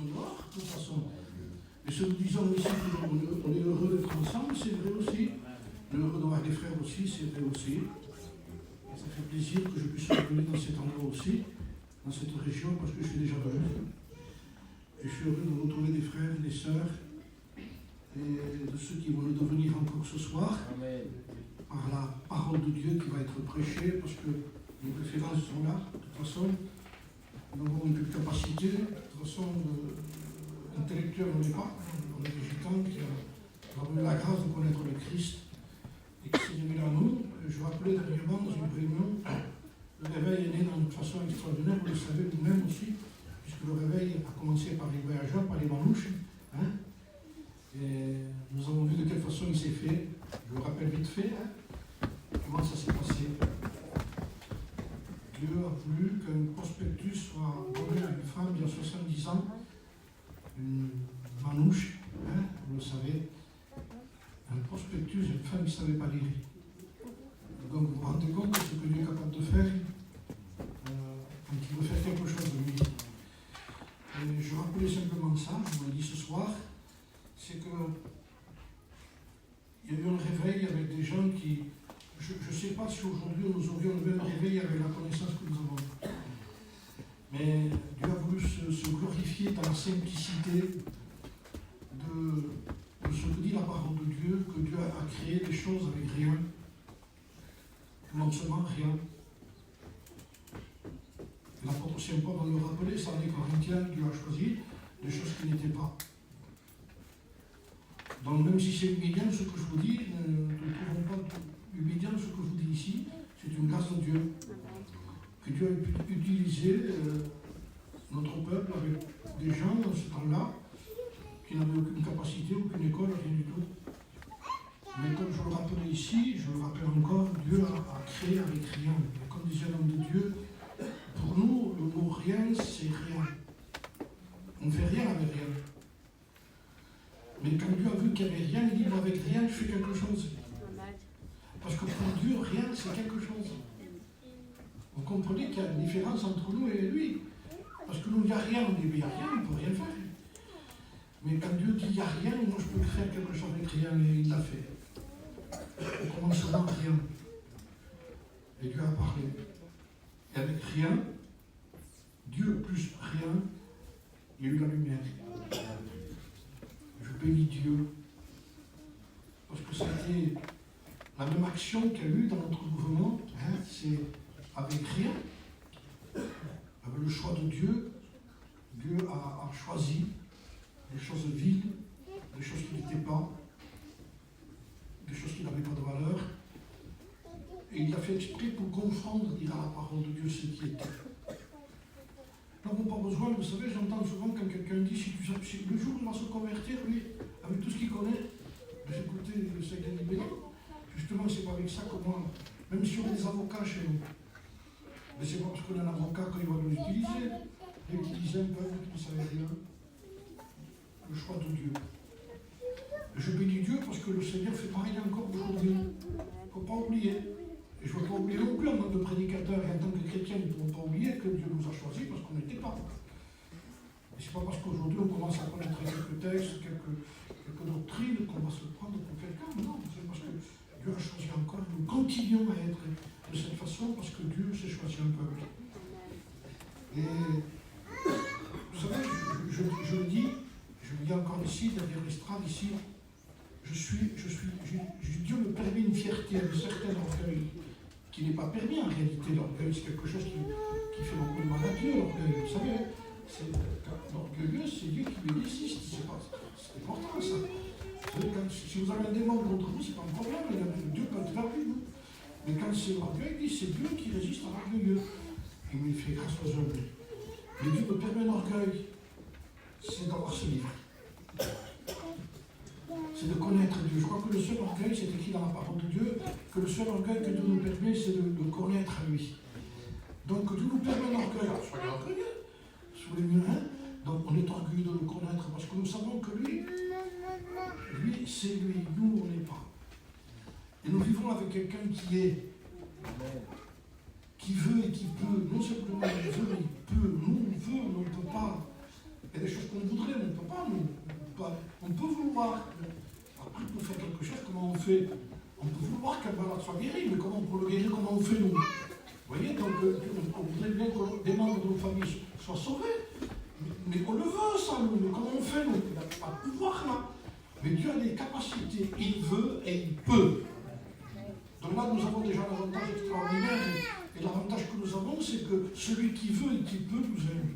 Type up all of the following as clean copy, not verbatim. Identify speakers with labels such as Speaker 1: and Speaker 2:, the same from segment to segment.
Speaker 1: entonnoir, de toute façon. Et ce que nous disons ici, on est heureux d'être ensemble, c'est vrai aussi. On est heureux d'avoir des frères aussi, c'est vrai aussi. Et ça fait plaisir que je puisse revenir dans cet endroit aussi, dans cette région, parce que je suis déjà venu. Et je suis heureux de retrouver des frères et des sœurs, et de ceux qui vont le devenir encore ce soir, par la parole de Dieu qui va être prêchée, parce que les références sont là, de toute façon. Nous avons une capacité, de toute façon, intellectuelle, on n'est pas. On est des gitans qui avons eu la grâce de connaître le Christ et qui s'est révélé à nous. Je rappelais dernièrement dans une réunion, le réveil est né d'une façon extraordinaire, vous le savez vous-même aussi, puisque le réveil a commencé par les voyageurs, par les manouches. Hein, et nous avons vu de quelle façon il s'est fait. Je vous rappelle vite fait comment ça s'est passé. Dieu a voulu qu'un prospectus soit donné à une femme il y a 70 ans, une manouche, hein, vous le savez, un prospectus, une femme qui ne savait pas lire. Donc vous vous rendez compte de ce que Dieu est capable de faire quand il veut faire quelque chose de lui. Et je rappelais simplement ça, je vous l'ai dit ce soir, c'est que il y a eu un réveil avec des gens qui... Je ne sais pas si aujourd'hui nous aurions le même réveil avec la connaissance que nous avons. Mais Dieu a voulu se glorifier dans la simplicité de ce que dit la parole de Dieu, que Dieu a créé des choses avec rien. Commencement, rien. L'apôtre Saint Paul va le rappeler, ça en est Corinthiens, Dieu a choisi des choses qui n'étaient pas. Donc même si c'est humiliant ce que je vous dis, ne trouvons pas humiliant ce que je vous dis ici, c'est une grâce de Dieu. Que Dieu a pu utiliser notre peuple avec des gens dans ce temps-là qui n'avaient aucune capacité, aucune école, rien du tout. Mais comme je le rappelais ici, je le rappelle encore, Dieu a créé avec rien. Et comme disait l'homme de Dieu, pour nous, le mot rien, c'est rien. On ne fait rien avec rien. Mais quand Dieu a vu qu'il n'y avait rien, il dit, avec rien, je fais quelque chose. Parce que pour Dieu, rien, c'est quelque chose. Vous comprenez qu'il y a une différence entre nous et lui. Parce que nous, il n'y a rien, on dit, mais il n'y a rien, il ne peut rien faire. Mais quand Dieu dit, il n'y a rien, moi, je peux faire quelque chose avec rien, et il l'a fait. Au commencement, rien. Et Dieu a parlé. Et avec rien, Dieu plus rien, il y a eu la lumière. Je bénis Dieu. Parce que c'était la même action qu'il y a eu dans notre mouvement, hein, c'est avec rien, avec le choix de Dieu. Dieu a choisi des choses vides, des choses qui n'étaient pas, des choses qui n'avaient pas de valeur. Et il a fait exprès pour confondre, dire à la parole de Dieu ce qui était. Nous n'avons pas besoin, vous savez, j'entends souvent quand quelqu'un dit, si le jour où il va se convertir, lui, avec tout ce qu'il connaît, d'écouter le Seigneur libéré, justement, c'est pas avec ça que moi, même si on a des avocats chez nous, mais c'est pas parce qu'on a un avocat qu'il va nous utiliser, réutiliser un peuple qui ne savait rien. Le choix de Dieu. Et je bénis Dieu parce que le Seigneur fait pareil encore aujourd'hui. Il ne faut pas oublier. Et je ne veux pas oublier non plus en tant que prédicateur et en tant que chrétien, nous ne pouvons pas oublier que Dieu nous a choisis parce qu'on n'était pas. Et ce n'est pas parce qu'aujourd'hui on commence à connaître quelques textes, quelques doctrines qu'on va se prendre pour quelqu'un. Non, c'est parce que Dieu a choisi encore. Nous continuons à être de cette façon parce que Dieu s'est choisi un peuple. Et vous savez, je le dis encore ici, derrière l'estrade, ici, Dieu me permet une fierté, un certain orgueil, qui n'est pas permis en réalité. L'orgueil, c'est quelque chose qui fait beaucoup de mal à Dieu, l'orgueil. Vous savez, l'orgueilleux, c'est Dieu qui le décide. C'est important, ça. Vous savez, si vous avez un démon contre vous, c'est pas un problème, Dieu peut être vers vous. Mais quand c'est l'orgueil, c'est Dieu qui résiste à l'orgueilleux. Il me fait grâce aux hommes. Mais Dieu me permet l'orgueil, c'est d'avoir ce livre. C'est de connaître Dieu. Je crois que le seul orgueil, c'est écrit dans la parole de Dieu, que le seul orgueil que Dieu nous permet, c'est de connaître lui. Donc Dieu nous permet l'orgueil. Alors soyez orgueilleux, sous les murs. Donc on est orgueilleux de le connaître, parce que nous savons que lui, c'est lui, nous, on n'est pas. Et nous vivons avec quelqu'un qui veut et qui peut. Non simplement il veut, il peut. Nous, on veut, mais on ne peut pas. Il y a des choses qu'on voudrait. fait? On peut vouloir qu'un malade soit guéri, mais comment on peut le guérir? Comment on fait nous? Vous voyez, donc on voudrait bien que des membres de nos familles soient sauvés. Mais on le veut, ça, nous. Mais comment on fait, nous? Il n'a pas de pouvoir, là. Mais Dieu a des capacités. Il veut et il peut. Donc là, nous avons déjà l'avantage extraordinaire. Et l'avantage que nous avons, c'est que celui qui veut et qui peut nous aime.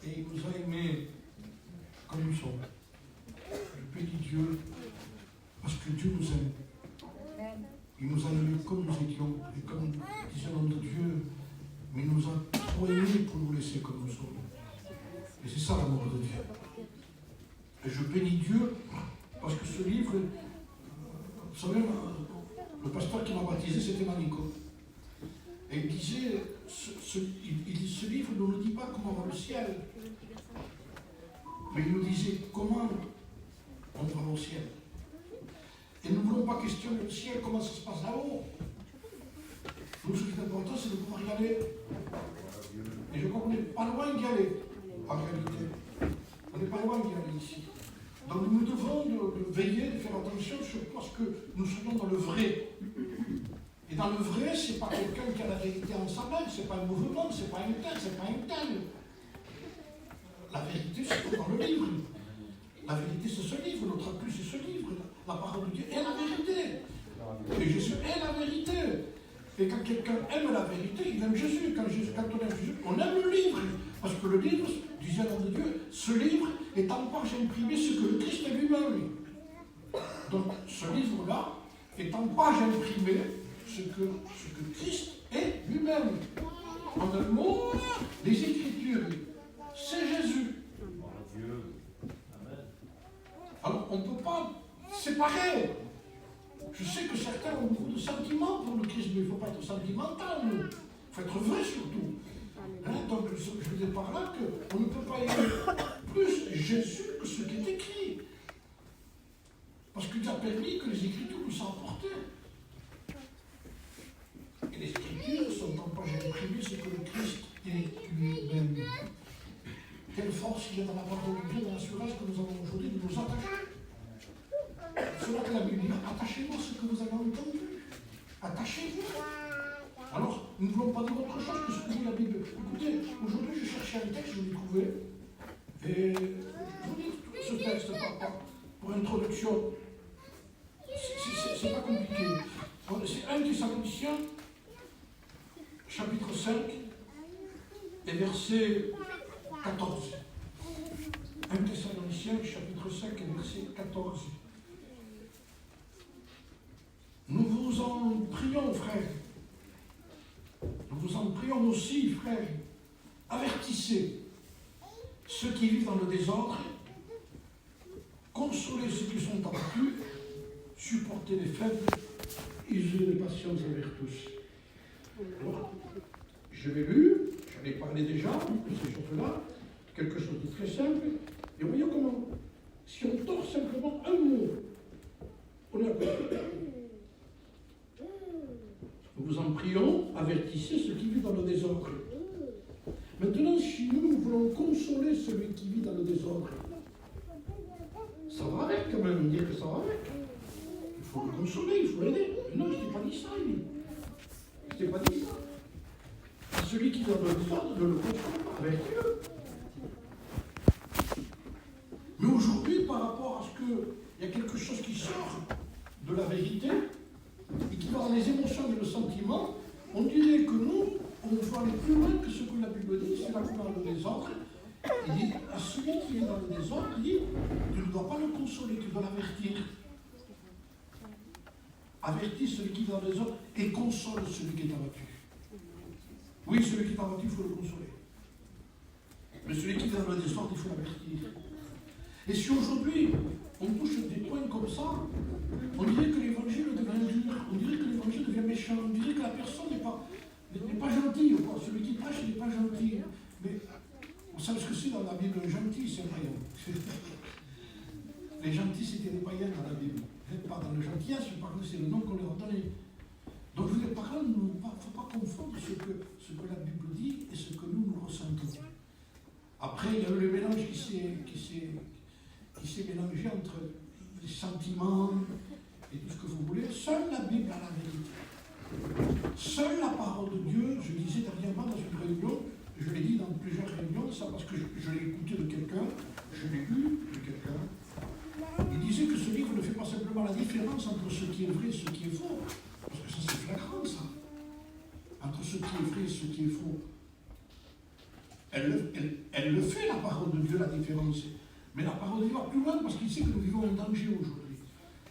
Speaker 1: Et il nous a aimés comme nous sommes. Je bénis Dieu parce que Dieu nous aime. Il nous a aimés comme nous étions. Et comme disait l'homme de Dieu, mais il nous a trop aimés pour nous laisser comme nous sommes. Et c'est ça l'amour de Dieu. Et je bénis Dieu parce que ce livre, vous savez, le pasteur qui m'a baptisé, c'était Manico. Et il disait, ce livre ne nous dit pas comment va le ciel, mais il nous disait comment on va au ciel. Et nous ne voulons pas questionner le ciel, comment ça se passe là-haut. Nous, ce qui est important, c'est de pouvoir y aller. Et je crois qu'on n'est pas loin d'y aller, en réalité. On n'est pas loin d'y aller ici. Donc nous devons de veiller, de faire attention, surtout à ce que nous soyons dans le vrai. Et dans le vrai, ce n'est pas quelqu'un qui a la vérité en sa main, ce n'est pas un mouvement, ce n'est pas un tel, c'est pas un tel. La vérité, c'est dans le livre. La vérité, c'est ce livre, notre appui, c'est ce livre. La parole de Dieu est la vérité. Et Jésus est la vérité. Et quand quelqu'un aime la vérité, il aime Jésus. Quand on aime Jésus, on aime le livre. Parce que le livre, disait l'homme de Dieu, ce livre est en page imprimée ce que le Christ est lui-même. Donc ce livre-là est en page imprimée ce que Christ est lui-même. En un mot, les Écritures, c'est Jésus. Alors on ne peut pas séparer. Je sais que certains ont beaucoup de sentiments pour le Christ, mais il ne faut pas être sentimental, il faut être vrai surtout. Hein, donc je veux dire par là qu'on ne peut pas aimer plus Jésus que ce qui est écrit. Parce qu'il a permis que les Écritures nous soient apportées. Et les Écritures sont en page imprimée ce que le Christ est lui-même. Quelle force il y a dans la parole de Dieu, dans l'assurance que nous avons aujourd'hui de nous attacher. Cela que la Bible dit, attachez-vous à ce que vous avez entendu. Attachez-vous. Alors, nous ne voulons pas dire autre chose que ce que dit la Bible. Écoutez, aujourd'hui, je cherchais un texte, je l'ai trouvé. Et je vous dis, ce texte, pour introduction, c'est pas compliqué. C'est 1 Thessaloniciens, chapitre 5, et verset 14. 1 Thessaloniciens, chapitre 5, et verset 14. Nous vous en prions, frères. Nous vous en prions aussi, frères. Avertissez ceux qui vivent dans le désordre, consolez ceux qui sont abattus, supportez les faibles, ayez de patience envers tous. Alors, je l'ai lu, j'en ai parlé déjà de ces choses-là, quelque chose de très simple, et voyons comment, si on tord simplement un mot, on est à côté. Nous vous en prions, avertissez ceux qui vivent dans le désordre. Maintenant, si nous voulons consoler celui qui vit dans le désordre, ça va avec quand même, dire que ça va avec. Il faut le consoler, il faut l'aider. Mais non, je n'ai pas dit ça, je n'ai pas dit ça. Celui qui est dans le désordre, ne le console pas, avertis-le. Mais aujourd'hui, par rapport à ce qu'il y a quelque chose qui sort de la vérité, et qui va dans les émotions et le sentiment, on dirait que nous, on veut aller plus loin que ce que la Bible dit, c'est la couleur du désordre. Il dit à celui qui est dans le désordre, il dit, tu ne dois pas le consoler, tu dois l'avertir. Avertis celui qui est dans le désordre et console celui qui est abattu. Oui, celui qui est abattu, il faut le consoler. Mais celui qui est dans le désordre, il faut l'avertir. Et si aujourd'hui, on touche des points comme ça, on dirait que l'évangile devient dur, on dirait que l'évangile devient méchant, on dirait que la personne n'est pas gentille, quoi. Celui qui prêche n'est pas gentil. Mais vous savez ce que c'est dans la Bible, gentil, c'est vrai. Les gentils, c'était des païens dans la Bible. Pas dans le gentillesse, c'est le nom qu'on leur a donné. Donc je veux dire, par là, il ne faut pas confondre ce que la Bible dit et ce que nous ressentons. Après, il y a eu le mélange qui s'est mélangé entre des sentiments et tout ce que vous voulez. Seule la Bible a la vérité. Seule la parole de Dieu, je disais dernièrement dans une réunion, je l'ai dit dans plusieurs réunions, ça parce que je l'ai écouté de quelqu'un, je l'ai lu de quelqu'un. Il disait que ce livre ne fait pas simplement la différence entre ce qui est vrai et ce qui est faux. Parce que ça c'est flagrant ça. Entre ce qui est vrai et ce qui est faux. Elle le fait, la parole de Dieu, la différence. Mais la parole de Dieu va plus loin parce qu'il sait que nous vivons un danger aujourd'hui.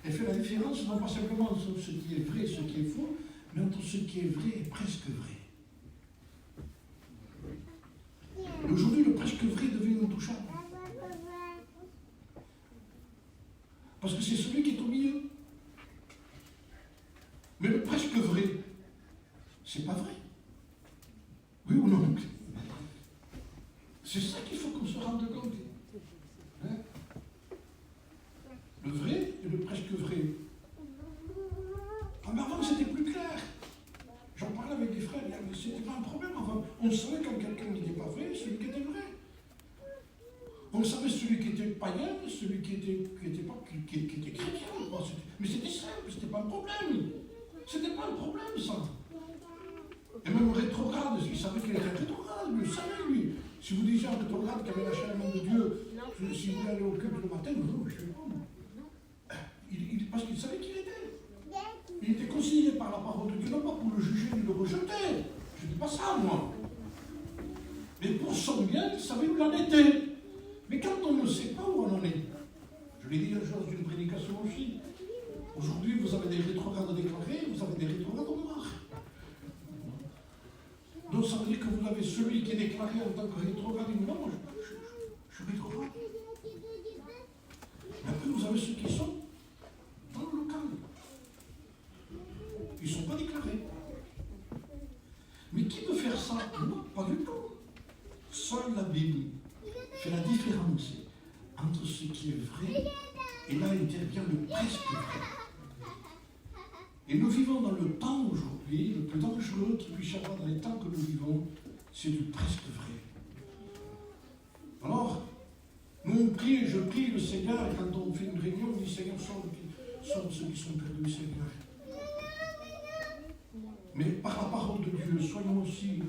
Speaker 1: Elle fait la différence non pas simplement entre ce qui est vrai et ce qui est faux, mais entre ce qui est vrai et presque vrai. Et aujourd'hui, le presque vrai devient intouchable. Parce que c'est celui qui est au milieu. Mais le presque vrai, c'est pas vrai. Oui ou non? C'est ça qu'il faut qu'on se rende compte. Hein? Le vrai et le presque vrai. Ah, mais avant, c'était plus clair. J'en parlais avec des frères, c'était pas un problème avant. On savait quand quelqu'un n'était pas vrai, celui qui était vrai. On savait celui qui était païen, celui qui était chrétien. Mais c'était simple, c'était pas un problème. C'était pas un problème, ça. Et même rétrograde, il savait qu'il était rétrograde, lui, il savait, lui. Si vous disiez un rétrograde qui avait lâché la main de Dieu, si vous voulez aller au culte le matin, non, je ne sais pas. Parce qu'il savait qui il était. Il était considéré par la parole de Dieu, non pas pour le juger ni le rejeter. Je ne dis pas ça, moi. Mais pour son bien, il savait où il en était. Mais quand on ne sait pas où on en est, je l'ai dit un jour dans une prédication aussi, aujourd'hui vous avez des rétrogrades déclarés, vous avez des rétrogrades noirs. Donc ça veut dire que vous avez celui qui est déclaré en tant que rétrograde, il dit non, moi je suis rétrograde. Et après vous avez ceux qui sont dans le local. Ils ne sont pas déclarés. Mais qui peut faire ça? Non, pas du tout. Seule la Bible fait la différence entre ce qui est vrai et là intervient le presque vrai. Et nous vivons dans le temps aujourd'hui, le plus dangereux qu'il puisse y avoir dans les temps que nous vivons, c'est du presque vrai. Alors, nous on prie, je prie le Seigneur, et quand on fait une réunion, on dit Seigneur, sauve ceux qui sont perdus, Seigneur. Mais par la parole de Dieu, soyons aussi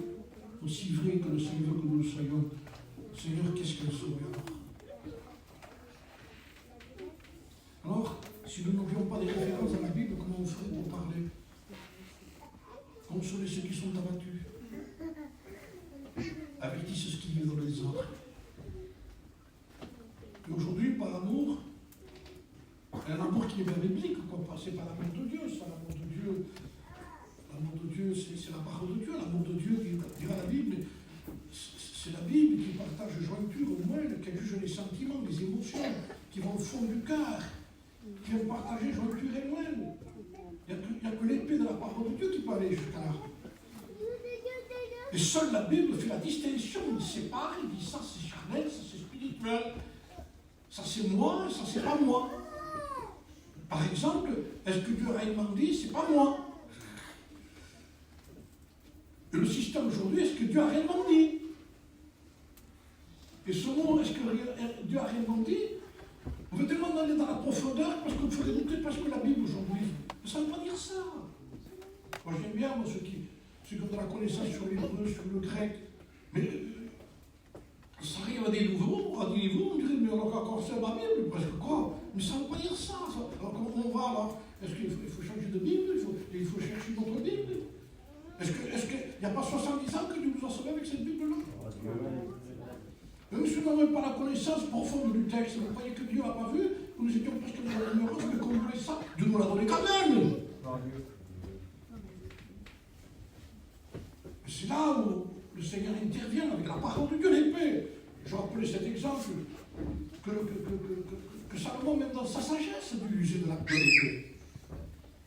Speaker 1: vrais que le Seigneur que nous le soyons. Seigneur, qu'est-ce qu'elle sauve alors, si nous n'avions pas de références dans la Bible, comment on ferait pour parler? Consoler ceux qui sont abattus. Avertissez ceux qui vivent dans les autres. Et aujourd'hui, par amour, un amour qui est bien biblique, quoi. C'est pas l'amour de Dieu, c'est l'amour de Dieu. L'amour de Dieu, c'est la parole de Dieu. L'amour de Dieu, dira la Bible, c'est la Bible qui partage jointure au moelle, qui juge les sentiments, les émotions, qui vont au fond du cœur, qui vont partager jointure et moelle. Il n'y a que l'épée de la parole de Dieu qui peut aller jusqu'à là. Et seule la Bible fait la distinction, il sépare, il dit ça c'est charnel, ça c'est spirituel, ça c'est moi, ça c'est pas moi. Par exemple, est-ce que Dieu a réellement dit, c'est pas moi? Et le système aujourd'hui, est-ce que Dieu a réellement dit? Et ce mot, est-ce que Dieu a réellement dit? On veut tellement aller dans la profondeur parce qu'on ferait douter presque la Bible aujourd'hui. Mais ça ne veut pas dire ça. Moi j'aime bien ceux qui ont de la connaissance sur l'hébreu, sur le grec. Mais ça arrive à des niveaux, on dirait, mais on a encore ça ma Bible, presque quoi? Mais ça ne veut pas dire ça. Alors comment on va alors? Est-ce qu'il faut changer de Bible? Il faut chercher une autre Bible? Est-ce qu'il n'y a pas 70 ans que Dieu nous a sauvés avec cette Bible-là? Même si nous n'avons pas la connaissance profonde du texte, vous croyez que Dieu n'a pas vu? Nous étions presque dans la ignorance, mais qu'on voulait ça. Dieu nous l'a donné quand même. C'est là où le Seigneur intervient avec la parole de Dieu, l'épée. Je rappelais cet exemple que Salomon, même dans sa sagesse, a dû user de l'épée.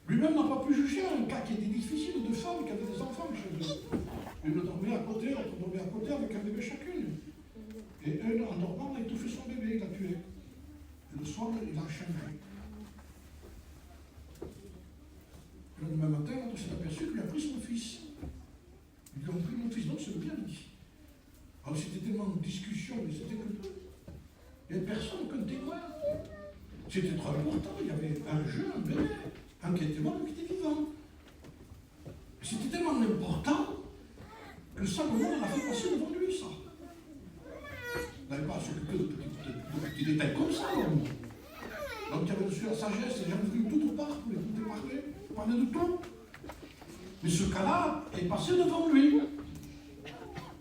Speaker 1: Lui-même n'a pas pu juger un cas qui était difficile de femmes qui avaient des enfants chez eux. Une dormait à côté, l'autre dormait à côté avec un bébé chacune. Et elle, en dormant, a étouffé son bébé, il l'a tué. Et le soir, il a enchaîné. Le lendemain matin, on s'est aperçu qu'il lui a pris son fils. Ils lui ont pris mon fils, non, c'est bien dit. Alors c'était tellement de discussion, mais c'était que il n'y avait personne, aucun témoin. C'était trop important. Il y avait un jeu, un bébé, un qui était mort, un qui était vivant. C'était tellement important que Salomon a fait passer devant lui ça. Il n'avait pas à s'occuper de petits détails comme ça, l'homme. Donc il avait reçu la sagesse, les gens venaient tout au part pour l'écouter parler de tout. Mais ce cas-là est passé devant lui.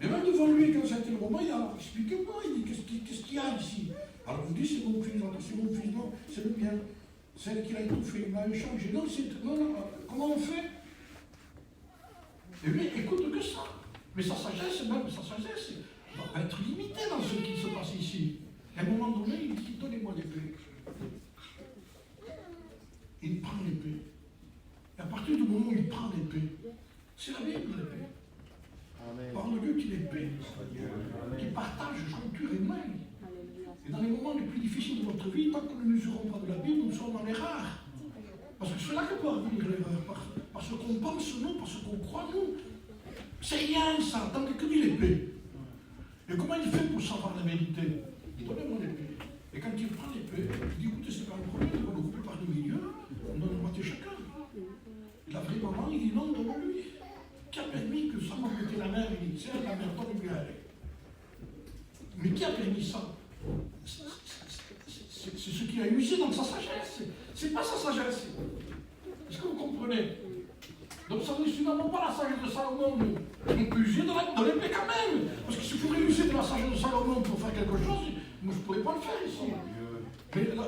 Speaker 1: Et même devant lui, quand c'était le moment, il a expliqué moi, il dit qu'est-ce qu'il y a ici? Alors on dit c'est mon fils, non, c'est le mien. C'est elle qui l'a étouffé, il m'a échangé. Non, comment on fait? Et lui, écoute que ça. Mais sa sagesse va être limitée dans ce qui se passe ici. À un moment donné, il dit donnez-moi l'épée. Il prend l'épée. Et à partir du moment où il prend l'épée, c'est la Bible l'épée. Parle de Dieu qui l'épée, qui partage jointure et main. Et dans les moments les plus difficiles de notre vie, tant que nous n'usurons pas de la Bible, nous sommes dans l'erreur. Parce que c'est là que peut venir l'erreur. Parce qu'on pense nous, parce qu'on croit nous. C'est rien ça, tant que dit l'épée. Et comment il fait pour savoir la vérité? Il donne moi l'épée. Et quand il prend l'épée, il dit écoutez, c'est pas un problème, on va le couper par le milieu, on donne moitié chacun. Il a pris maman, il dit non, donne-lui. Qui a permis que ça m'a pété la mère, il dit tiens, la mère, donne-lui à elle. Mais qui a permis ça? C'est ce qu'il a usé dans sa sagesse. C'est pas sa sagesse. Est-ce que vous comprenez? Donc ça veut dire finalement pas la sagesse de Salomon. On peut user de l'épée quand même. Parce que s'il faudrait user de la sagesse de Salomon pour faire quelque chose, moi je ne pourrais pas le faire ici. Mais la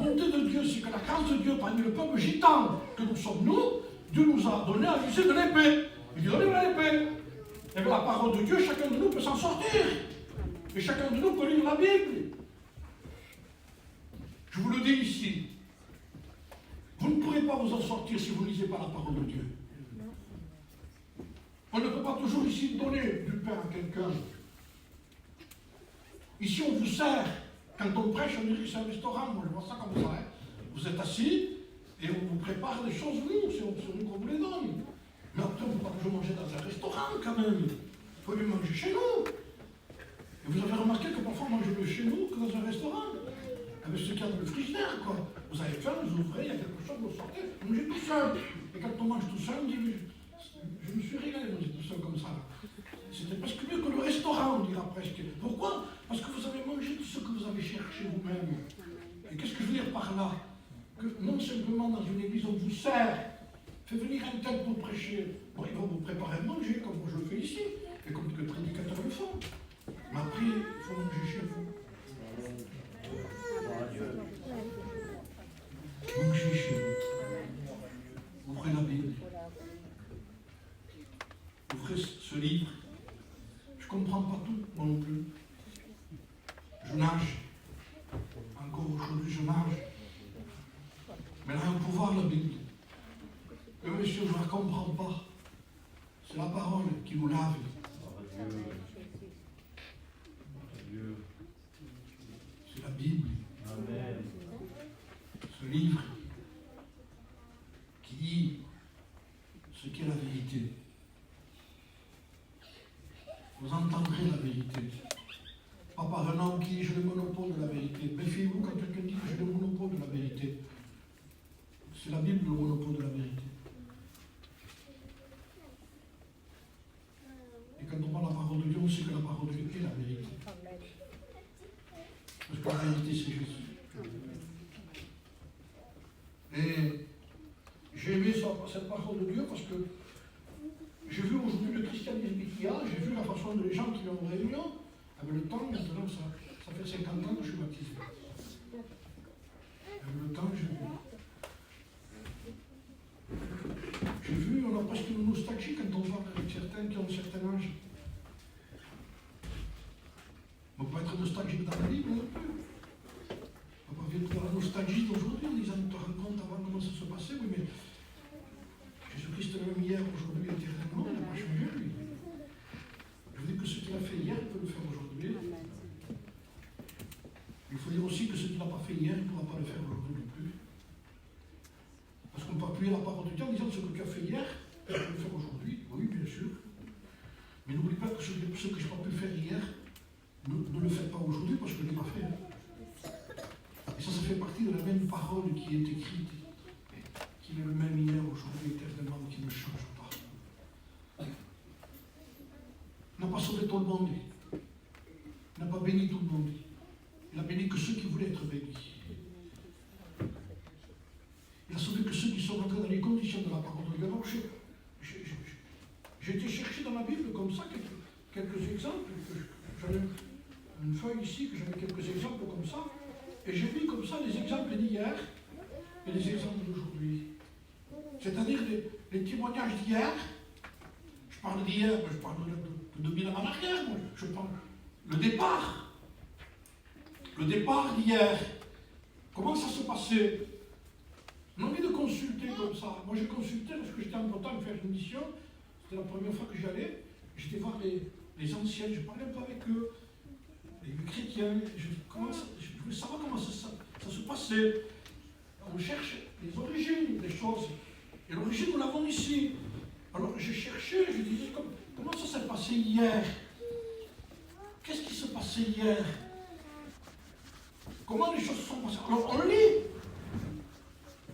Speaker 1: bonté de Dieu, c'est que la grâce de Dieu parmi le peuple gitan que nous sommes nous, Dieu nous a donné à user de l'épée. Il dit donnez-moi l'épée. Et bien la parole de Dieu, chacun de nous peut s'en sortir. Et chacun de nous peut lire la Bible. Je vous le dis ici. Vous ne pourrez pas vous en sortir si vous ne lisez pas la parole de Dieu. On ne peut pas toujours ici donner du pain à quelqu'un. Ici, on vous sert. Quand on prêche, on dit que c'est un restaurant. Moi, je vois ça comme ça. Hein. Vous êtes assis et on vous prépare des choses, nous, c'est nous qu'on vous les donne. Mais après, on ne peut pas toujours manger dans un restaurant, quand même. Il faut bien manger chez nous. Et vous avez remarqué que parfois, on mange mieux chez nous que dans un restaurant. Avec ce qu'il y a dans le frigidaire, quoi. Vous avez faim, vous ouvrez, il y a quelque chose, vous sortez, vous mangez tout seul. Et quand on mange tout seul, on dit, je me suis régalé de manger tout seul comme ça. C'était presque mieux que le restaurant, on dira presque. Pourquoi? Parce que vous avez mangé tout ce que vous avez cherché vous-même. Et qu'est-ce que je veux dire par là? Que non simplement dans une église, on vous sert, fait venir un tel pour prêcher. Bon, ils vont vous préparer à manger, comme moi je le fais ici, et comme les prédicateurs le font. Mais après, il faut manger chez vous. Mangez chez vous. Ouvrez la Bible. Ouvrez ce livre. Je ne comprends pas tout, moi non plus. Je nage. Encore aujourd'hui, je nage. Mais elle a un pouvoir, la Bible. Et monsieur, je ne la comprends pas. C'est la parole qui nous lave. C'est la Bible. Amen. Ce livre qui dit ce qu'est la vérité. Vous entendrez la vérité. Pas par un homme qui dit j'ai le monopole de la vérité. Méfiez-vous quand quelqu'un dit que j'ai le monopole de la vérité. C'est la Bible le monopole de la vérité. Et quand on parle de la parole de Dieu, on sait que la parole de Dieu est la vérité. Parce que la vérité, c'est Jésus. Et j'ai aimé cette parole de Dieu parce que j'ai vu aujourd'hui le christianisme qu'il y a, j'ai vu la façon dont les gens qui viennent en réunion, avec le temps, maintenant, ça fait 50 ans que je suis baptisé. Avec le temps, j'ai vu, on a presque une nostalgie quand on parle avec certains qui ont un certain âge. On ne peut pas être nostalgique dans la Bible non plus. On ne peut pas vivre dans la nostalgie d'aujourd'hui en disant, tu te rends compte avant comment ça se passait, oui, mais Jésus-Christ est le même hier, aujourd'hui, éternellement, il n'a pas changé, lui. Je veux dire que ce qu'il a fait hier, il peut le faire aujourd'hui. Il faut dire aussi que ce qu'il n'a pas fait hier, il ne pourra pas le faire aujourd'hui non plus. Parce qu'on peut appuyer la parole de Dieu en disant ce que tu as fait hier, tu peux le faire aujourd'hui, oui, bien sûr. Mais n'oublie pas que ce que je n'ai pas pu faire hier, ne le faites pas aujourd'hui parce que je ne l'ai pas fait. Et ça ne se fait pas une parole qui est écrite, qu'il est le même hier, aujourd'hui, éternellement, qui ne change pas. Il n'a pas sauvé tout le monde. Il n'a pas béni tout le monde. Il a béni que ceux qui voulaient être bénis. Il a sauvé que ceux qui sont rentrés dans les conditions de la parole de Dieu. Alors, j'ai été chercher dans la Bible comme ça quelques exemples. J'en ai une feuille ici, que j'avais quelques exemples comme ça. Et j'ai mis comme ça les exemples d'hier et les exemples d'aujourd'hui. C'est-à-dire les témoignages d'hier. Je parle d'hier, mais je parle de 2000 ans en arrière. Je parle le départ. Le départ d'hier. Comment ça se passait? On a envie de consulter comme ça. Moi, j'ai consulté lorsque j'étais en Bretagne faire une mission. C'était la première fois que j'y allais. J'étais voir les anciens, je parlais un peu avec eux, les chrétiens. Je voulais savoir comment ça se passait. On cherche les origines des choses. Et l'origine, nous l'avons ici. Alors, je cherchais, je disais, comment ça s'est passé hier? Qu'est-ce qui se passait hier? Comment les choses se sont passées? Alors, on lit.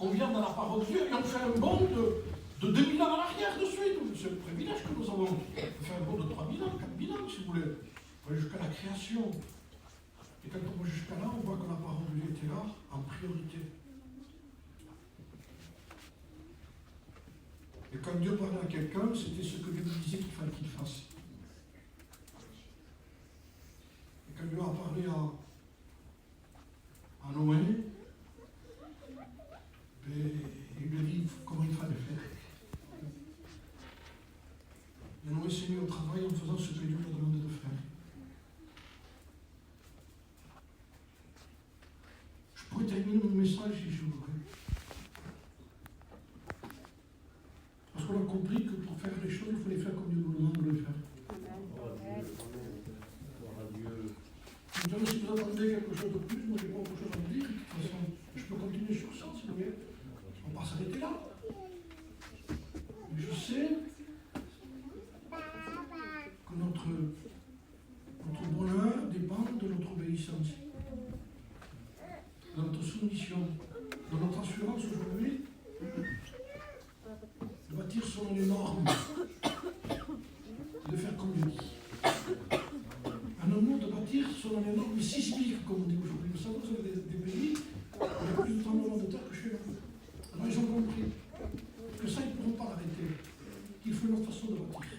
Speaker 1: On vient dans la parole de Dieu et on fait un bond de 2000 ans en arrière de suite. C'est un privilège que nous avons. On fait un bond de 3000 ans, 4000 ans, si vous voulez. On va jusqu'à la création. Et quand on va jusqu'à là, on voit que la parole de Dieu était là, en priorité. Et quand Dieu parlait à quelqu'un, c'était ce que Dieu lui disait qu'il fallait qu'il fasse. Et quand Dieu a parlé à Noé, il lui a dit comment il fallait faire. Et Noé s'est mis au travail en faisant ce que Dieu lui a demandé de faire. Je pourrais terminer mon message si je voudrais. Parce qu'on a compris que pour faire les choses, il faut les faire comme Dieu nous demande de le faire. Maintenant, si vous attendez quelque chose de plus, moi j'ai pas beaucoup de choses à vous dire. De toute façon, je peux continuer sur ça, si vous voulez. On va pas s'arrêter là. Mais je sais que notre bonheur dépend de notre obéissance, de notre soumission, de notre assurance aujourd'hui, de bâtir sur les normes, de faire comme Dieu dit. Un amour de bâtir sur les normes sismiques, comme on dit aujourd'hui. Vous savez, vous avez des pays, il y a plus de tremblements de terre que chez nous. Alors ils ont compris que ça, ils ne pourront pas l'arrêter, qu'il faut une autre façon de bâtir.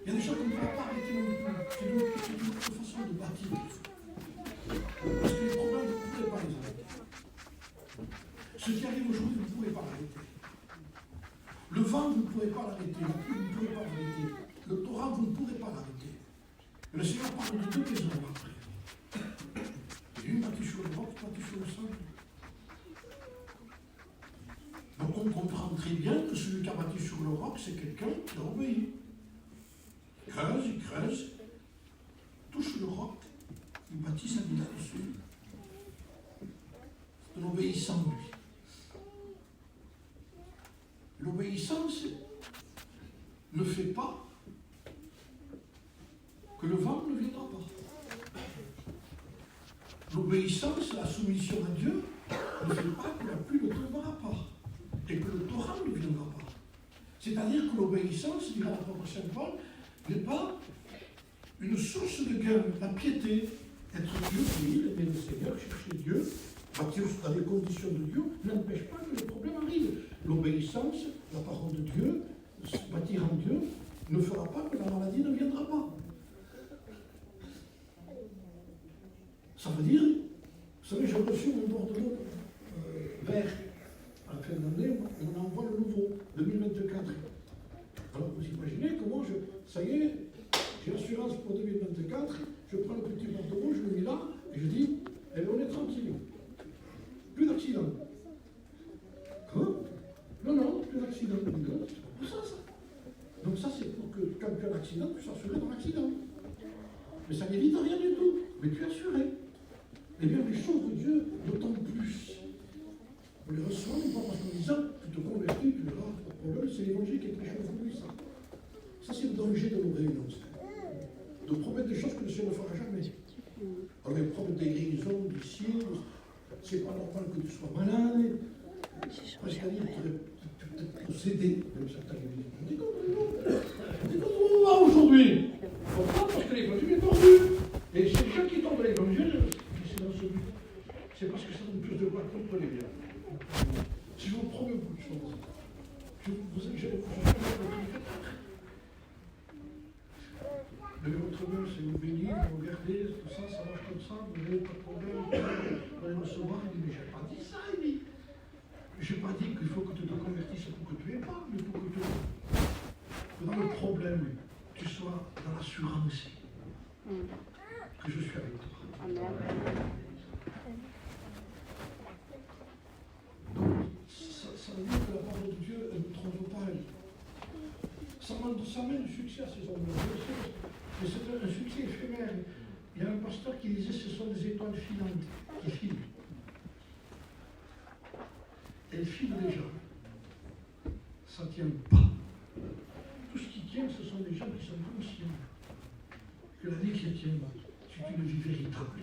Speaker 1: Il y a des choses qu'on ne pourra pas arrêter non plus. C'est une autre façon de bâtir. Parce que les problèmes, vous ne pouvez pas les arrêter. Ce qui arrive aujourd'hui, vous ne pouvez pas l'arrêter. Le vent, vous ne pouvez pas l'arrêter. La pluie, vous ne pouvez pas l'arrêter. Le torrent, vous ne pouvez pas l'arrêter. Le Seigneur parle de deux maisons après. Une bâtie sur le roc, bâtie sur le sol. Donc on comprend très bien que celui qui a bâti sur le roc, c'est quelqu'un qui a obéi. Il creuse, touche le roc, il bâtit sa vie là-dessus. C'est un obéissant, lui. L'obéissance ne fait pas que le vent ne viendra pas. L'obéissance, la soumission à Dieu, ne fait pas que la pluie ne tombera pas et que le torrent ne viendra pas. C'est-à-dire que l'obéissance, dira l'apôtre Saint Paul, n'est pas une source de gain. La piété, être Dieu, oui, aimer le Seigneur, chercher Dieu, bâtir dans les conditions de Dieu, n'empêche pas que le problème arrive. L'obéissance, la parole de Dieu, bâtir en Dieu, ne fera pas que la maladie ne viendra pas. Ça veut dire, vous savez, j'ai reçu mon ordonnance vert à la fin de l'année, on envoie le nouveau, 2024. Alors vous imaginez comment ça y est, j'ai l'assurance pour 2024, je prends le petit bordereau, je le mets là, et je dis, eh bien, on est tranquille. Plus d'accident. Quoi? Non, plus d'accident. C'est pas pour ça. Donc ça, c'est pour que quand tu as un accident, tu sois assuré dans l'accident. Mais ça n'évite rien du tout. Mais tu es assuré. Eh bien, les choses de Dieu, d'autant plus. On les reçoit, non pas parce qu'on dit ça, tu te convertis, tu verras, pas de problème, c'est l'évangile qui est très chose pour lui, ça. Ça, c'est le danger de nos réunions. De promettre des choses que le Seigneur ne fera jamais. Alors, il promet des guérisons, des signes, c'est pas normal que tu sois malade. Parce qu'à dire, tu aurais peut-être possédé, même certains églises. On dit comme on va aujourd'hui. Pourquoi? Parce que l'évangile est tordu. Et c'est les gens qui tombent à l'évangile, c'est dans ce but. C'est parce que ça donne plus de gloire, comprenez bien. Si je vous promets beaucoup de choses, levez votre main, c'est vous bénir, vous regardez, tout ça, ça marche comme ça, vous n'avez pas de problème, vous allez recevoir. Il dit, mais je n'ai pas dit ça, il dit. Je n'ai pas dit qu'il faut que tu te convertisses pour que tu aies pas, mais pour que tu aies. Dans le problème, tu sois dans l'assurance que je suis avec toi.
Speaker 2: Amen.
Speaker 1: Donc, ça veut dire que la parole de Dieu, elle ne trompe pas. Ça mène du succès à ces hommes-là. Mais c'est un succès éphémère. Il y a un pasteur qui disait ce sont des étoiles filantes qui filent. Elles filent déjà. Ça ne tient pas. Tout ce qui tient, ce sont des gens qui sont conscients que la vie chrétienne, c'est une vie véritable.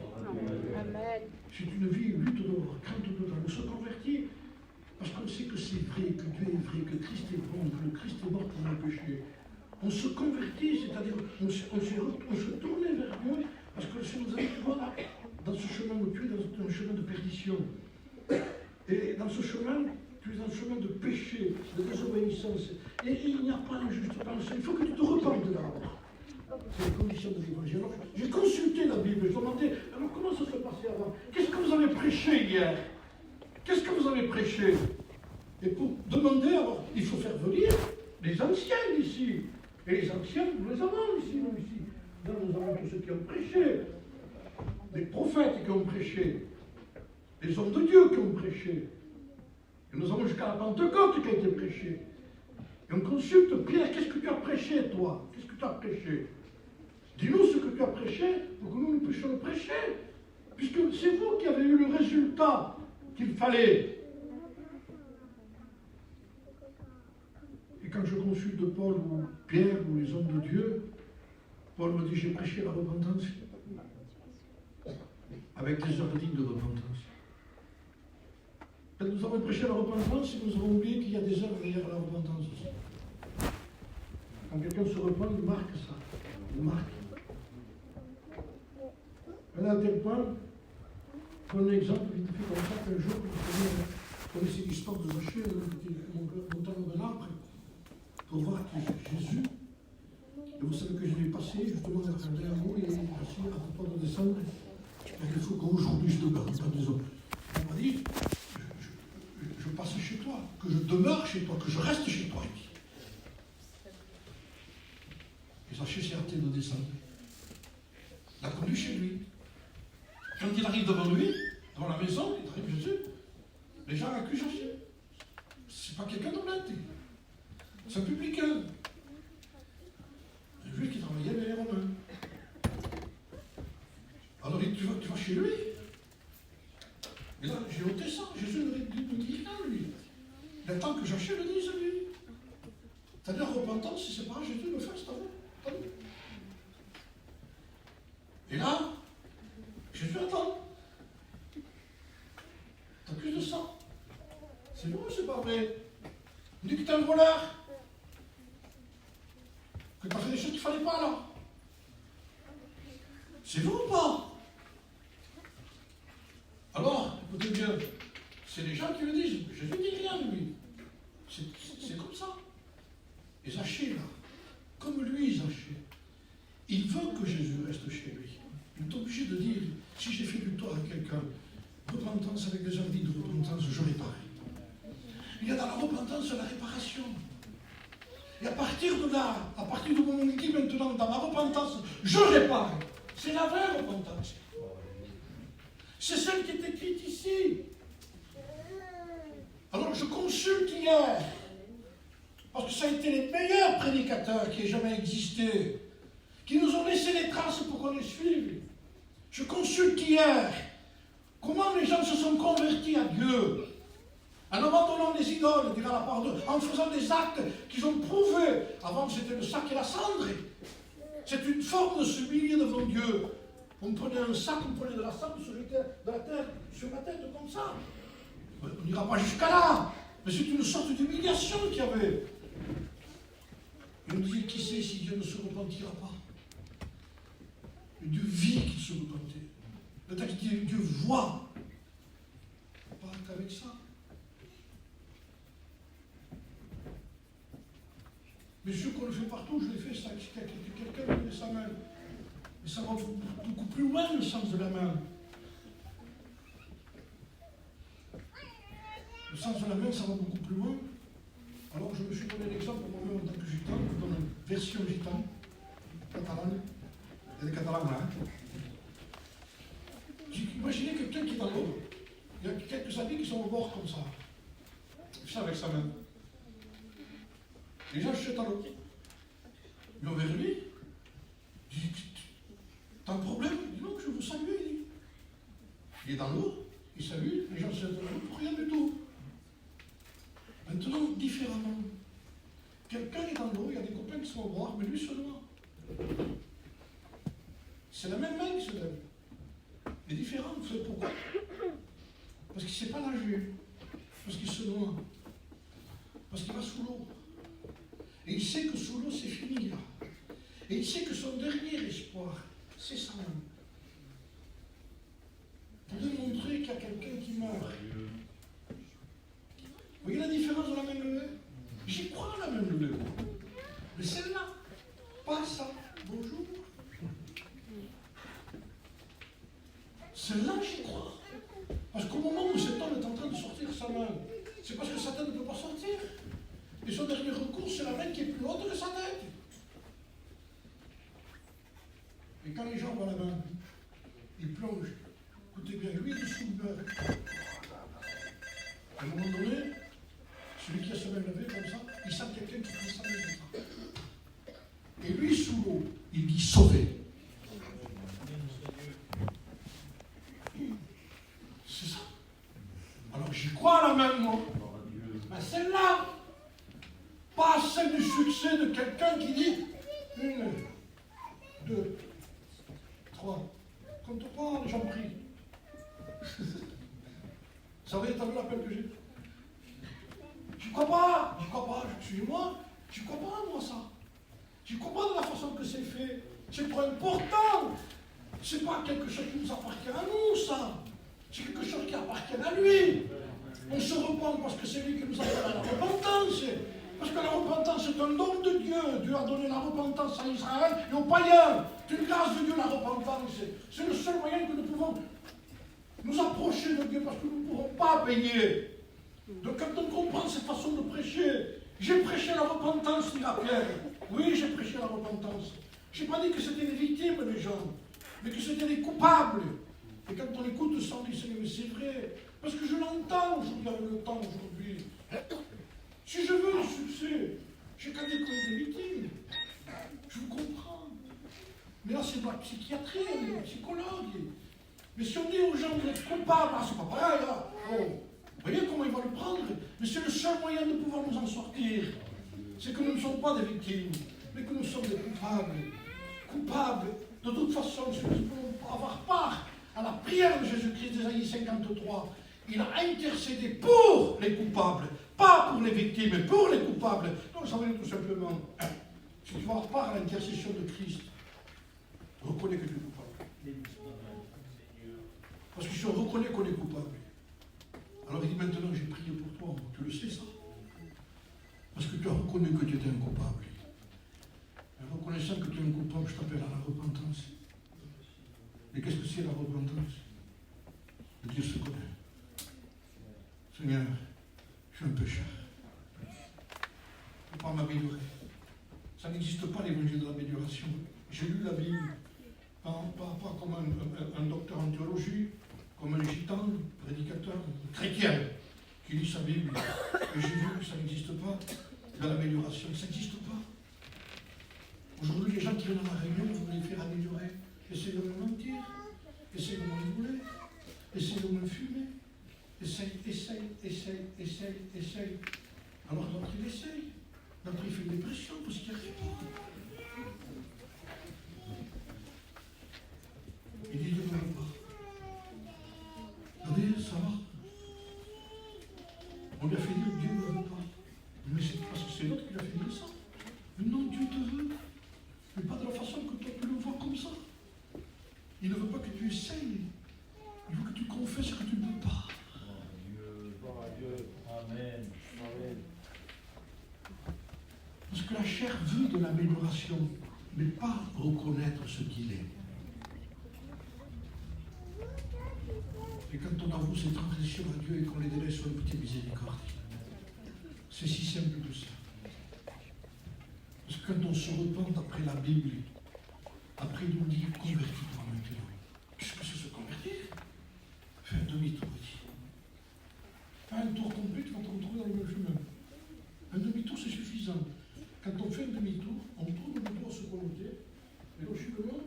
Speaker 2: Amen.
Speaker 1: C'est une vie lutte d'or, crainte dedans. On se convertit parce qu'on sait que c'est vrai, que Dieu est vrai, que Christ est bon, que le Christ est mort pour nos péchés. On se convertit, c'est-à-dire on se tourne vers Dieu parce que le Seigneur nous a dit, voilà, dans ce chemin où tu es, dans un chemin de perdition. Et dans ce chemin, tu es dans un chemin de péché, de désobéissance. Et il n'y a pas un juste pensée. Il faut que tu te repentes d'abord. C'est la condition de l'évangile. Alors, j'ai consulté la Bible, je demandais, alors comment ça se passait avant? Qu'est-ce que vous avez prêché hier? Qu'est-ce que vous avez prêché? Et pour demander, alors, il faut faire venir les anciens ici. Et les anciens, nous les avons ici, nous ici. Là, nous avons tous ceux qui ont prêché. Les prophètes qui ont prêché. Les hommes de Dieu qui ont prêché. Et nous avons jusqu'à la Pentecôte qui a été prêché. Et on consulte Pierre, qu'est-ce que tu as prêché, toi? Qu'est-ce que tu as prêché? Dis-nous ce que tu as prêché pour que nous puissions le prêcher. Puisque c'est vous qui avez eu le résultat qu'il fallait. Et quand je consulte Paul ou Pierre ou les hommes de Dieu, Paul me dit, j'ai prêché la repentance. Avec des heures dignes de repentance. Nous avons prêché la repentance et nous avons oublié qu'il y a des œuvres derrière la repentance aussi. Quand quelqu'un se repent, il marque ça. Il marque. On a à tel point, un exemple, il fait comme ça qu'un jour, vous connaissez l'histoire de Zachée, montant dans l'arbre, pour voir qui Jésus. Et vous savez que je l'ai passé, justement, il a fait un mot, et il est assis à toi de descendre. Il faut qu'aujourd'hui je te garde pas des hommes. On m'a dit, je passe chez toi, que je demeure chez toi, que je reste chez toi. Et Zachée s'est hâté de descendre. Il a conduit chez lui. Quand il arrive devant lui, devant la maison, il arrive Jésus, les gens accusent Zachée. C'est pas quelqu'un d'honnête. C'est un publicain. Un juif qui travaillait avec les Romains. Alors tu vas chez lui. Et là, j'ai ôté ça. Jésus ne dit rien, lui. Il attend que Zachée le dise, lui. C'est-à-dire, repentance, si c'est pas Jésus le fait, c'est à vous. Et là, Jésus attend. T'accuses de ça. C'est vrai ou c'est pas vrai? On dit que t'es un voleur. Que t'as fait des choses qu'il ne fallait pas, là. C'est vrai ou pas? Alors, écoutez bien, c'est les gens qui le disent. Jésus ne dit rien, lui. C'est comme ça. Et Zachée, là, comme lui, Zachée, il veut que Jésus reste chez lui. Il est obligé de dire, si j'ai fait du tort à quelqu'un, repentance avec des envies de repentance, je répare. Il y a dans la repentance la réparation. Et à partir de là, à partir du moment où il dit maintenant, dans ma repentance, je répare. C'est la vraie repentance. C'est celle qui est écrite ici. Alors je consulte hier, parce que ça a été les meilleurs prédicateurs qui aient jamais existé, qui nous ont laissé les traces pour qu'on les suive. Je consulte hier comment les gens se sont convertis à Dieu, en abandonnant les idoles, dira la part d'eux, en faisant des actes qu'ils ont prouvés. Avant c'était le sac et la cendre. C'est une forme de s'humilier devant Dieu. On prenait un sac, on prenait de la sable sur la terre, sur la tête, comme ça. On n'ira pas jusqu'à là. Mais c'est une sorte d'humiliation qu'il y avait. Et on disait, qui sait si Dieu ne se repentira pas? Et Dieu vit qu'il se repentait. Le texte dit, Dieu voit. Pas qu'avec ça. Mais ce qu'on le fait partout, je l'ai fait, ça, quelqu'un qui met sa main. Et ça va beaucoup plus loin, le sens de la main. Le sens de la main, ça va beaucoup plus loin. Alors je me suis donné l'exemple moi-même en tant que gitan, je donne une version gitane, catalane. Il y a des catalans là. Imaginez quelqu'un qui est dans l'eau. Il y a quelques amis qui sont au bord comme ça. Il fait ça avec sa main. Les gens chutent à l'eau. Ils vont vers lui. Ils disent, t'as un problème? Il dit, non, je veux saluer. Il est dans l'eau, il salue, les gens se jettent dans l'eau pour rien du tout. Maintenant, différemment. Quelqu'un est dans l'eau, il y a des copains qui sont au bord, mais lui se noie. C'est la même main qui se lève. Mais différent, vous savez pourquoi? Parce qu'il ne sait pas nager. Parce qu'il se noie. Parce qu'il va sous l'eau. Et il sait que sous l'eau, c'est fini là. Et il sait que son dernier espoir, c'est sa main. Pour démontrer qu'il y a quelqu'un qui meurt. Vous voyez la différence de la main levée? J'y crois la main levée. Mais celle-là, pas ça. Bonjour. Celle-là, j'y crois. Parce qu'au moment où cet homme est en train de sortir sa main, c'est parce que sa tête ne peut pas sortir. Et son dernier recours, c'est la main qui est plus haute que sa tête. Et quand les gens voient la main, ils plongent. Écoutez bien, lui, il est sous le beurre. À un moment donné, celui qui a sa main levée comme ça, il sent quelqu'un qui prend sa main comme ça. Et lui, sous l'eau, il dit sauvé. C'est ça. Alors j'y crois à la main, moi. Mais celle-là, pas celle du succès de quelqu'un qui dit 1, 2, 3. Compte pas, j'en prie. Ça va, t'as vu l'appel que j'ai? J'y crois pas, excusez-moi, j'y crois pas, moi, ça. J'y crois pas de la façon que c'est fait. C'est trop important. C'est pas quelque chose qui nous appartient à nous, ça. C'est quelque chose qui appartient à lui. On se repent parce que c'est lui qui nous appelle à la repentance. Parce que la repentance est un don de Dieu. Dieu a donné la repentance à Israël et aux païens. C'est une grâce de Dieu, la repentance. C'est le seul moyen que nous pouvons nous approcher de Dieu parce que nous ne pourrons pas payer. Donc quand on comprend cette façon de prêcher, j'ai prêché la repentance, dit la Pierre. Oui, j'ai prêché la repentance. Je n'ai pas dit que c'était des victimes, les gens, mais que c'était des coupables. Et quand on écoute ça, on dit, mais c'est vrai. Parce que je l'entends aujourd'hui avec le temps aujourd'hui. Si je veux le succès, j'ai qu'à dire qu'on est des victimes. Je vous comprends. Mais là, c'est de la psychiatrie, de la psychologue. Mais si on dit aux gens, vous êtes coupables, c'est pas pareil, là. Oh. Vous voyez comment il va le prendre? Mais c'est le seul moyen de pouvoir nous en sortir. C'est que nous ne sommes pas des victimes, mais que nous sommes des coupables. Coupables. De toute façon, si nous pouvons avoir part à la prière de Jésus-Christ d'Ésaïe 53, il a intercédé pour les coupables, pas pour les victimes, mais pour les coupables. Donc ça veut dire tout simplement, si tu vas avoir part à l'intercession de Christ, reconnais que tu es coupable. Parce que si on reconnaît qu'on est coupable, alors il dit maintenant j'ai prié pour toi, tu le sais ça? Parce que tu as reconnu que tu étais un coupable. En reconnaissant que tu es un coupable, je t'appelle à la repentance. Et qu'est-ce que c'est la repentance? De dire ce connaît. Seigneur, je suis un pécheur. Je ne peux pas m'améliorer. Ça n'existe pas l'évangile de l'amélioration. J'ai lu la Bible, pas comme un docteur en théologie, comme un gitan, prédicateur, chrétien, qui lit sa Bible. Et j'ai vu que ça n'existe pas de l'amélioration. Ça n'existe pas. Aujourd'hui, les gens qui viennent à la réunion, vous les faire améliorer. Essayez de me mentir, essayez de m'enrouler, essayez de me fumer. Essaye. Alors l'autre il essaye. L'autre il fait une dépression parce qu'il n'y arrive pas. On lui a fait dire Dieu ne veut pas. Mais c'est parce que c'est l'autre qui lui a fait dire ça. Mais non, Dieu te veut. Mais pas de la façon que toi tu le vois comme ça. Il ne veut pas que tu essayes. Il veut que tu confesses que tu ne peux pas.
Speaker 2: Dieu. Amen. Amen.
Speaker 1: Parce que la chair veut de l'amélioration, mais pas reconnaître ce qu'il est. Et quand on avoue ses transgressions à Dieu et qu'on les délaisse sur une petite miséricorde, c'est si simple que ça. Parce que quand on se repent après la Bible, après il nous dit convertis-toi maintenant. Qu'est-ce que c'est se convertir? Fais un demi-tour ici. Pas un tour complet, tu vas te retrouver dans le même chemin. Un demi-tour, c'est suffisant. Quand on fait un demi-tour, on tourne le dos à ce côté, et logiquement,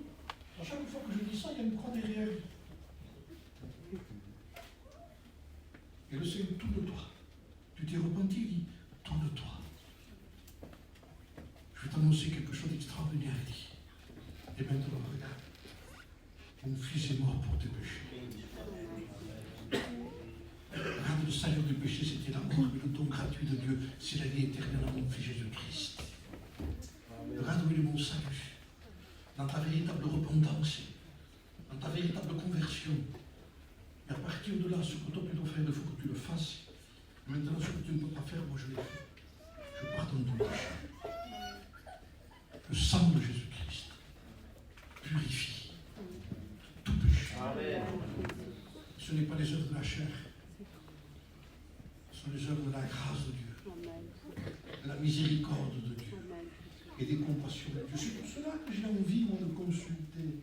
Speaker 1: à chaque fois que je dis ça, il y a une croix derrière. Et le Seigneur, tourne-toi. Tu t'es repenti, il dit, tourne-toi. Je vais t'annoncer quelque chose d'extraordinaire, il dit. Et maintenant, regarde. Mon fils est mort pour tes péchés. Regarde, le salaire du péché, c'était la mort, mais le don gratuit de Dieu, c'est la vie éternelle en mon fils Jésus-Christ. Regarde où il est mon salut. Dans ta véritable repentance, dans ta véritable conversion. Et à partir de là, ce que toi tu dois faire, il faut que tu le fasses. Et maintenant, ce que tu ne peux pas faire, moi je l'ai fait. Je pardonne ton péché. Le sang de Jésus-Christ purifie tout péché.
Speaker 2: Amen.
Speaker 1: Ce n'est pas les œuvres de la chair, ce sont les œuvres de la grâce de Dieu, de la miséricorde de Dieu et des compassions de Dieu. C'est pour cela que j'ai envie, moi, de consulter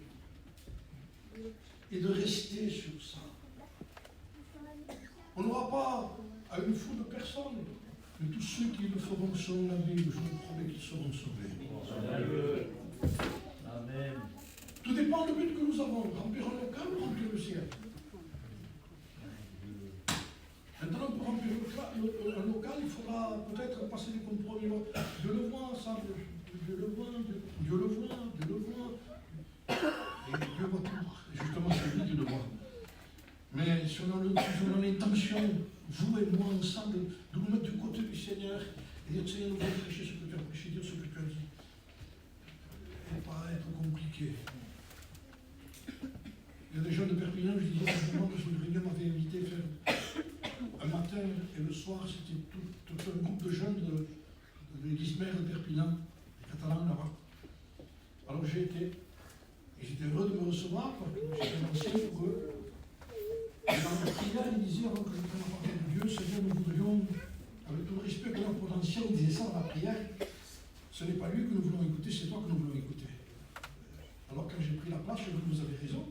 Speaker 1: et de rester sur ça. On n'aura pas à une foule de personnes, mais tous ceux qui le feront selon la Bible, je vous promets qu'ils seront sauvés.
Speaker 2: Amen.
Speaker 1: Tout dépend du but que nous avons, remplir un local ou remplir le ciel. Maintenant, pour remplir un local, il faudra peut-être passer des compromis. Dieu le voit, ça, Dieu le voit, Dieu le voit, Dieu le voit. Et Dieu voit tout. Et justement, c'est lui qui le voit. Mais si on a l'intention, vous et moi ensemble, de nous mettre du côté du Seigneur et dire, Seigneur, nous allons prêcher ce que tu as prêché, dire ce que tu as dit. Il ne faut pas être compliqué. Il y a des jeunes de Perpignan, je disais, que son réunion m'avait invité à faire un matin et le soir, c'était tout un groupe de jeunes de l'église mère de Perpignan, les Catalans là-bas. Alors j'ai été, et j'étais heureux de me recevoir parce que j'étais ancien pour eux. Et dans la prière, ils disaient, avant que je prenne la parole de Dieu, Seigneur, nous voudrions, avec tout le respect que l'on pour l'ancien, ils disaient ça dans la prière, ce n'est pas lui que nous voulons écouter, c'est toi que nous voulons écouter. Alors quand j'ai pris la place, je dis, vous avez raison,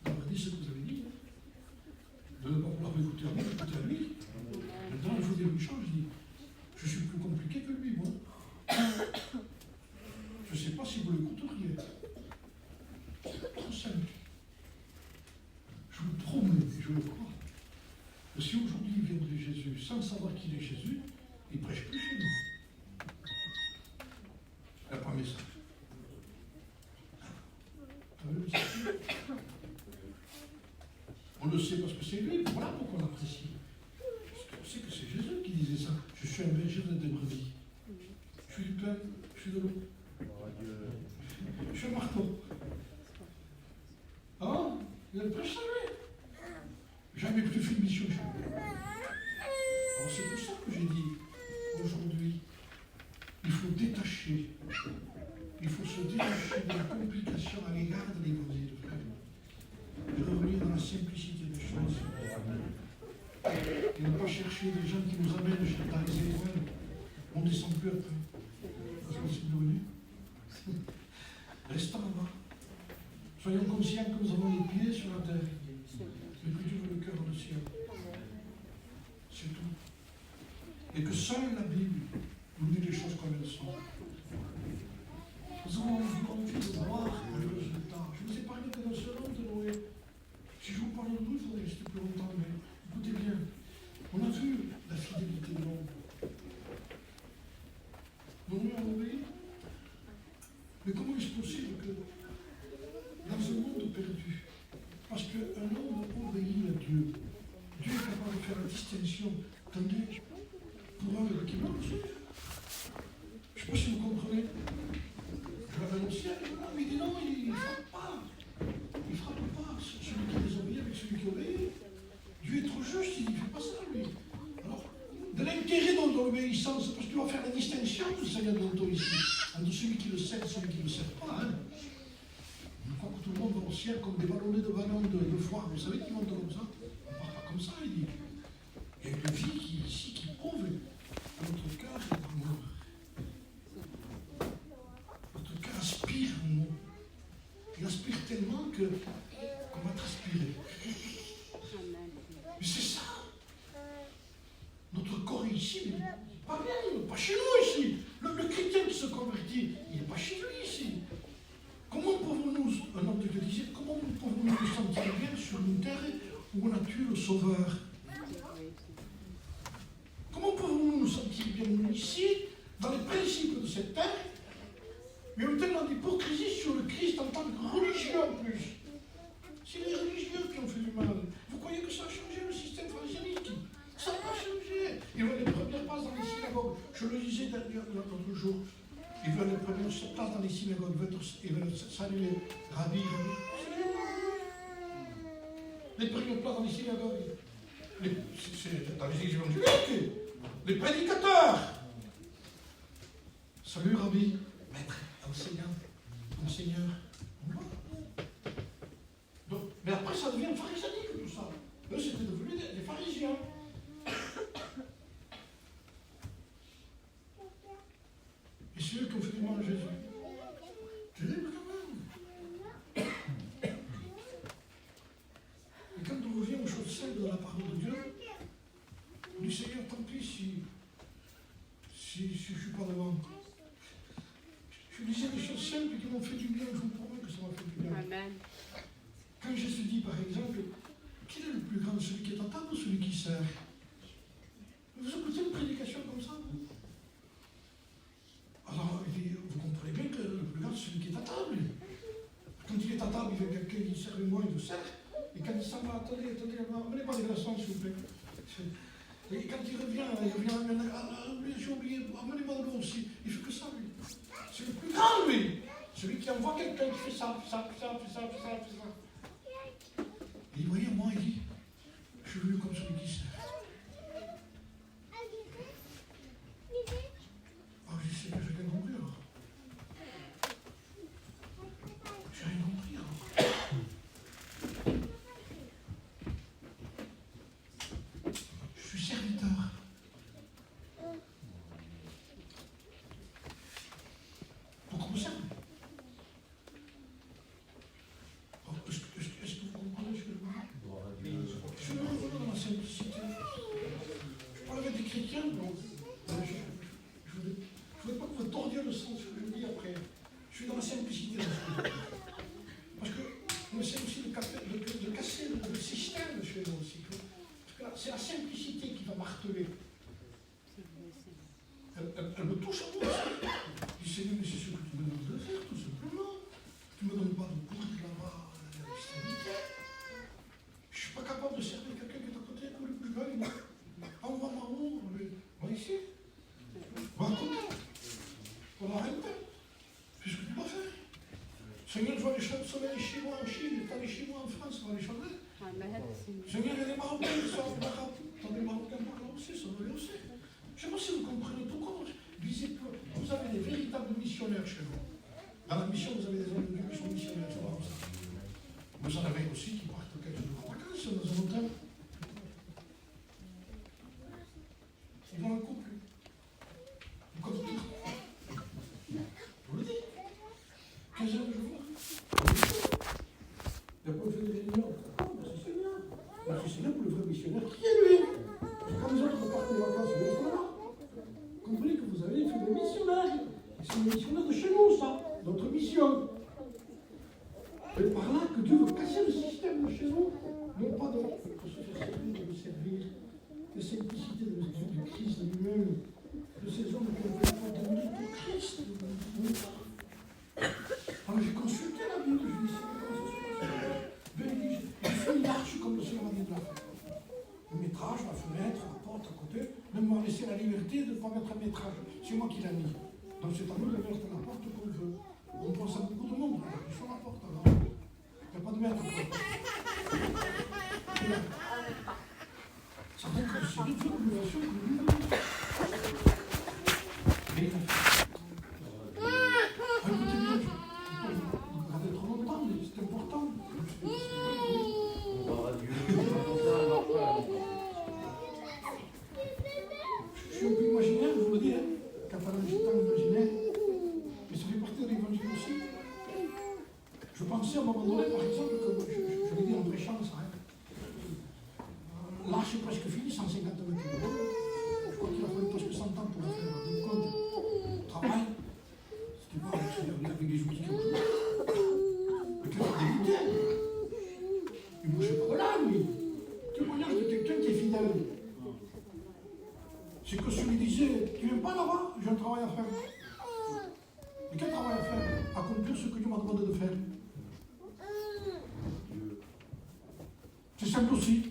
Speaker 1: vous avez dit ce que vous avez dit, de ne pas vouloir m'écouter à moi, écouter à lui. Maintenant, il faut dire une chose, je dis, je suis plus compliqué que lui, moi. Je ne sais pas si vous l'écouteriez. Trop simple. Je vous promets, je le crois, que si aujourd'hui il viendrait Jésus sans savoir qu'il est Jésus, il ne prêche plus chez nous. Il n'a pas un message. On le sait parce que c'est lui, voilà pourquoi on apprécie. Parce qu'on sait que c'est Jésus qui disait ça. Je suis un berger de brebis. Je suis du pain, je suis de l'eau. Je suis un marteau. Ah, il a le prêche ça, lui. Jamais plus fait de mission chez lui. Alors c'est pour ça que j'ai dit, aujourd'hui, il faut détacher. Il faut se détacher de la complication à l'égard de l'évangile, frère. Et revenir dans la simplicité des choses. Et ne pas chercher des gens qui nous amènent dans les étoiles. On ne descend plus après. Parce que c'est devenu. Restons là-bas. Soyons conscients que nous avons les pieds sur la terre. Mais que Dieu veut le cœur dans le ciel. C'est tout. Et que seule la Bible nous dit les choses comme elles sont. Nous avons envie de voir le résultat. Je vous ai parlé de la seule de Noé. Si je vous parle de nous, il faudrait rester plus longtemps, mais écoutez bien. On a vu la fidélité de l'homme. Noé a obéi. Mais comment est-ce possible que dans un monde perdu, parce qu'un homme obéit à Dieu, Dieu est capable de faire la distinction. Attendez, Je ne sais pas si vous comprenez. Je l'avais annoncé, mais il dit non, il ne frappe pas. Il ne frappe pas. Celui qui désobéit avec celui qui obéit. Dieu est trop juste, il ne fait pas ça, lui. Alors, de l'intérêt dans l'obéissance, parce que tu vas faire la distinction de Seigneur Danton ici, entre celui qui le sert et celui qui ne le sert pas. Hein. Je crois que tout le monde va au ciel comme des ballonnets de ballons de foire. Vous savez qu'ils montent comme ça? On ne part pas comme ça, il dit. Il y a une vie qui est ici, qui prouve notre cœur est d'amour. Notre cœur aspire amour. Il aspire tellement qu'on va transpirer. Mais c'est ça. Notre corps est ici, mais pas bien, pas chez nous ici. Le chrétien qui se convertit, il n'est pas chez lui ici. Comment pouvons-nous, un homme de Dieu disait, comment pouvons-nous nous sentir bien sur une terre où on a tué le Sauveur? Comment pouvons-nous nous sentir bien ici, dans les principes de cette terre, mais on a tellement d'hypocrisie sur le Christ en tant que religieux en plus? C'est les religieux qui ont fait du mal. Vous croyez que ça a changé le système pharisianique? Ça n'a pas changé. Ils veulent les premières places dans les synagogues. Je le disais l'autre jour. Ils veulent les premières places dans les synagogues. Ils veulent saluer Rabbi. Les premières places dans les synagogues. C'est dans les églises évangéliques. Les prédicateurs. Salut Rabbi. Maître, enseigneur. Donc, mais après, ça devient pharisanique tout ça. Eux, c'était devenu des pharisiens. Et c'est eux qui ont fait du mal à Jésus. Terrible quand même. Et quand on revient aux choses simples de la parole de Dieu, du Seigneur, tant pis si je ne suis pas devant. Je disais des choses simples qui m'ont fait du bien, je vous promets que ça m'a fait du bien.
Speaker 3: Amen.
Speaker 1: Quand Jésus dit, par exemple, quel est le plus grand, celui qui est à table ou celui qui sert? Vous écoutez une prédication comme ça? Alors, vous comprenez bien que le plus grand, c'est celui qui est à table. Quand il est à table, il veut quelqu'un qui sert moi, il le sert. Et quand il s'en va, attendez, amenez-moi des glaçons, s'il vous plaît. Et quand il revient, j'ai oublié, amenez-moi de l'eau aussi. Il fait que ça, lui. C'est le plus grand, lui. Celui qui envoie quelqu'un qui fait ça. Et il voyait moi, il dit, je suis venu comme celui qui sert. Ah, je sais que j'ai rien compris alors. J'ai rien compris alors. Je suis serviteur. Pourquoi vous servez? Est-ce que vous comprenez ce que je veux dire? Je me revois dans la simplicité. Je parle avec des chrétiens, donc je ne voudrais pas que vous tordiez le sens que je dis après. Je suis dans la simplicité. Parce que on essaie aussi de casser le système chez nous aussi. Parce que c'est la simplicité qui va marteler. Elle me touche à moi aussi. Je dis, Seigneur, mais c'est ce que tu me demandes de faire, tout simplement. Tu ne me donnes pas de poudre là-bas, la stabilité. Je ne suis pas capable de servir quelqu'un qui est à côté, pour le plus grand. Envoie-moi où? Va ici. Va à côté. On n'arrête pas. C'est ce que tu dois faire. Seigneur, je vois les Chinois en Chine, tu as les Chinois en France, on va les changer. Seigneur, il y a des Marocains qui sont au Maroc. Tu as des Marocains par là aussi, ça doit aller aussi. Je ne sais pas si vous comprenez pourquoi vous avez des véritables missionnaires chez vous. Dans la mission, vous avez des hommes de Dieu qui sont missionnaires, c'est comme ça. Vous en avez aussi qui partent quelques jours en vacances dans un hôtel. Ils vont en couple. Comme tout. Je vous le dis. 15 heures de jour. Il n'y a pas fait des réunions. C'est Seigneur. C'est Seigneur pour le vrai missionnaire. Qui est lui? Quand les autres partent en vacances, vous êtes là. Comprenez que vous avez fait des missionnaires. C'est une missionnaire de chez nous, ça. Notre mission. Et par là que Dieu veut casser le système de chez nous. Non pas de se faire servir, de servir. De simplicité du Christ lui-même. De ces hommes qui ont fait la de Christ. Alors j'ai consulté la Bible, je lui ai dit, comment ça se passe? Ben, il fait une arche comme le Seigneur m'a dit de la faire. Le métrage, la fenêtre, la porte à côté, même m'a laissé la liberté de ne pas mettre un métrage. C'est moi qui l'ai mis. Donc c'est à nous de mettre la porte qu'on veut. On pense à beaucoup de monde, ils sont la porte alors. Il n'y a pas de maître. Ça veut dire que c'est une formulation que nous mais écoutez bien, vous regardez trop longtemps, mais c'est important. Je suis un peu imaginaire, je vous le dis, hein. Catalan, je suis pas imaginaire, mais ça fait partie de l'évangile aussi. Je pensais à un moment donné, par exemple, que je l'ai dit en prêchant ça. Hein. Là, c'est presque fini, 150 mètres de l'eau. Je crois qu'il a fallu presque 100 ans pour le faire. Donc, compte, travail, c'était pas avec des outils comme ça. Mais qu'il a débuté. Il ne bougeait pas de là, lui. Témoignage de quelqu'un qui est fidèle. C'est que celui disait, tu viens pas là-bas, j'ai un travail à faire. Et quel travail à faire? Accomplir ce que Dieu m'a demandé de faire. C'est simple aussi.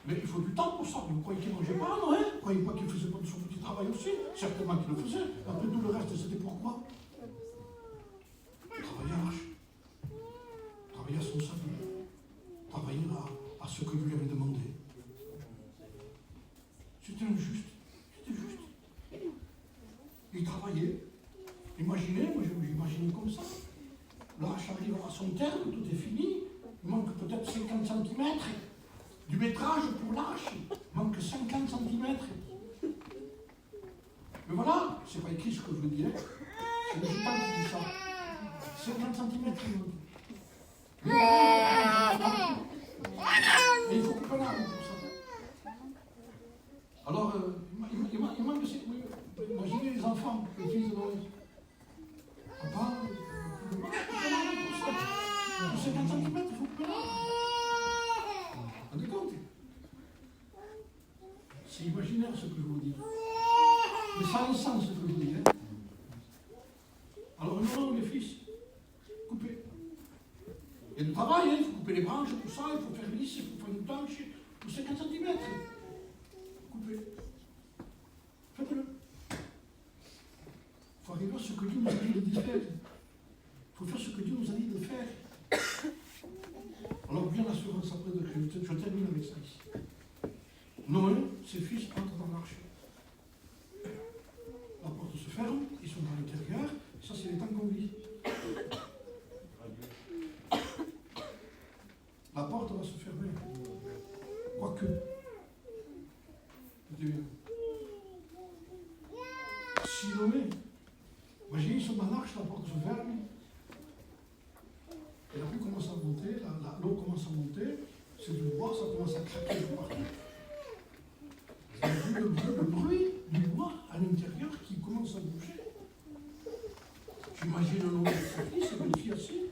Speaker 1: Mais il faut du temps pour ça. Vous croyez qu'il ne mangeait pas, non? Vous ne croyez pas qu'il faisait pas de son petit travail aussi? Certainement qu'il le faisait. Après tout le reste, c'était pourquoi? Travailler à l'arche. Travailler à son salut. Travailler à ce que lui avait demandé. C'était injuste. C'était juste. Il travaillait. Imaginez, moi j'imaginais comme ça. L'arche arrive à son terme, tout est fini. Il manque peut-être 50 cm. Du métrage pour l'arche, il manque 50 cm. Mais voilà, c'est pas écrit ce que je veux dire. C'est le gitan qui dit ça. 50 cm, il me dit. Mais il faut couper l'arbre pour ça. Alors, il manque de cette. Imaginez les enfants, les fils de Noël. Papa, il faut couper l'arbre pour ça. Pour 50 cm, il faut couper l'arbre. Vous vous rendez compte? C'est imaginaire ce que je vous dis. Mais ça a un sens ce que je vous dis. Hein? Alors, non, les fils, coupez. Il y a du travail, hein? Il faut couper les branches, tout ça, il faut faire lisse, il faut faire une planche, pour 50 cm. Coupez. Faites-le. Il faut arriver à ce que Dieu nous a dit de faire. Il faut faire ce que Dieu nous a dit de faire. Alors bien l'assurance après de Christ. Je termine avec ça ici. Noé, ses fils entrent dans l'arche. La porte se ferme, ils sont dans l'intérieur. Ça, c'est les temps qu'on vit. La porte va se fermer. Quoique. Écoutez bien. Si Noé, imaginez, ils sont dans l'arche, la porte se ferme. Et la pluie commence à monter, l'eau commence à monter, c'est du bois, ça commence à craquer de partout. Vous avez vu le bruit du bois à l'intérieur qui commence à bouger. J'imagine le nom de ses fils, et une fille assis,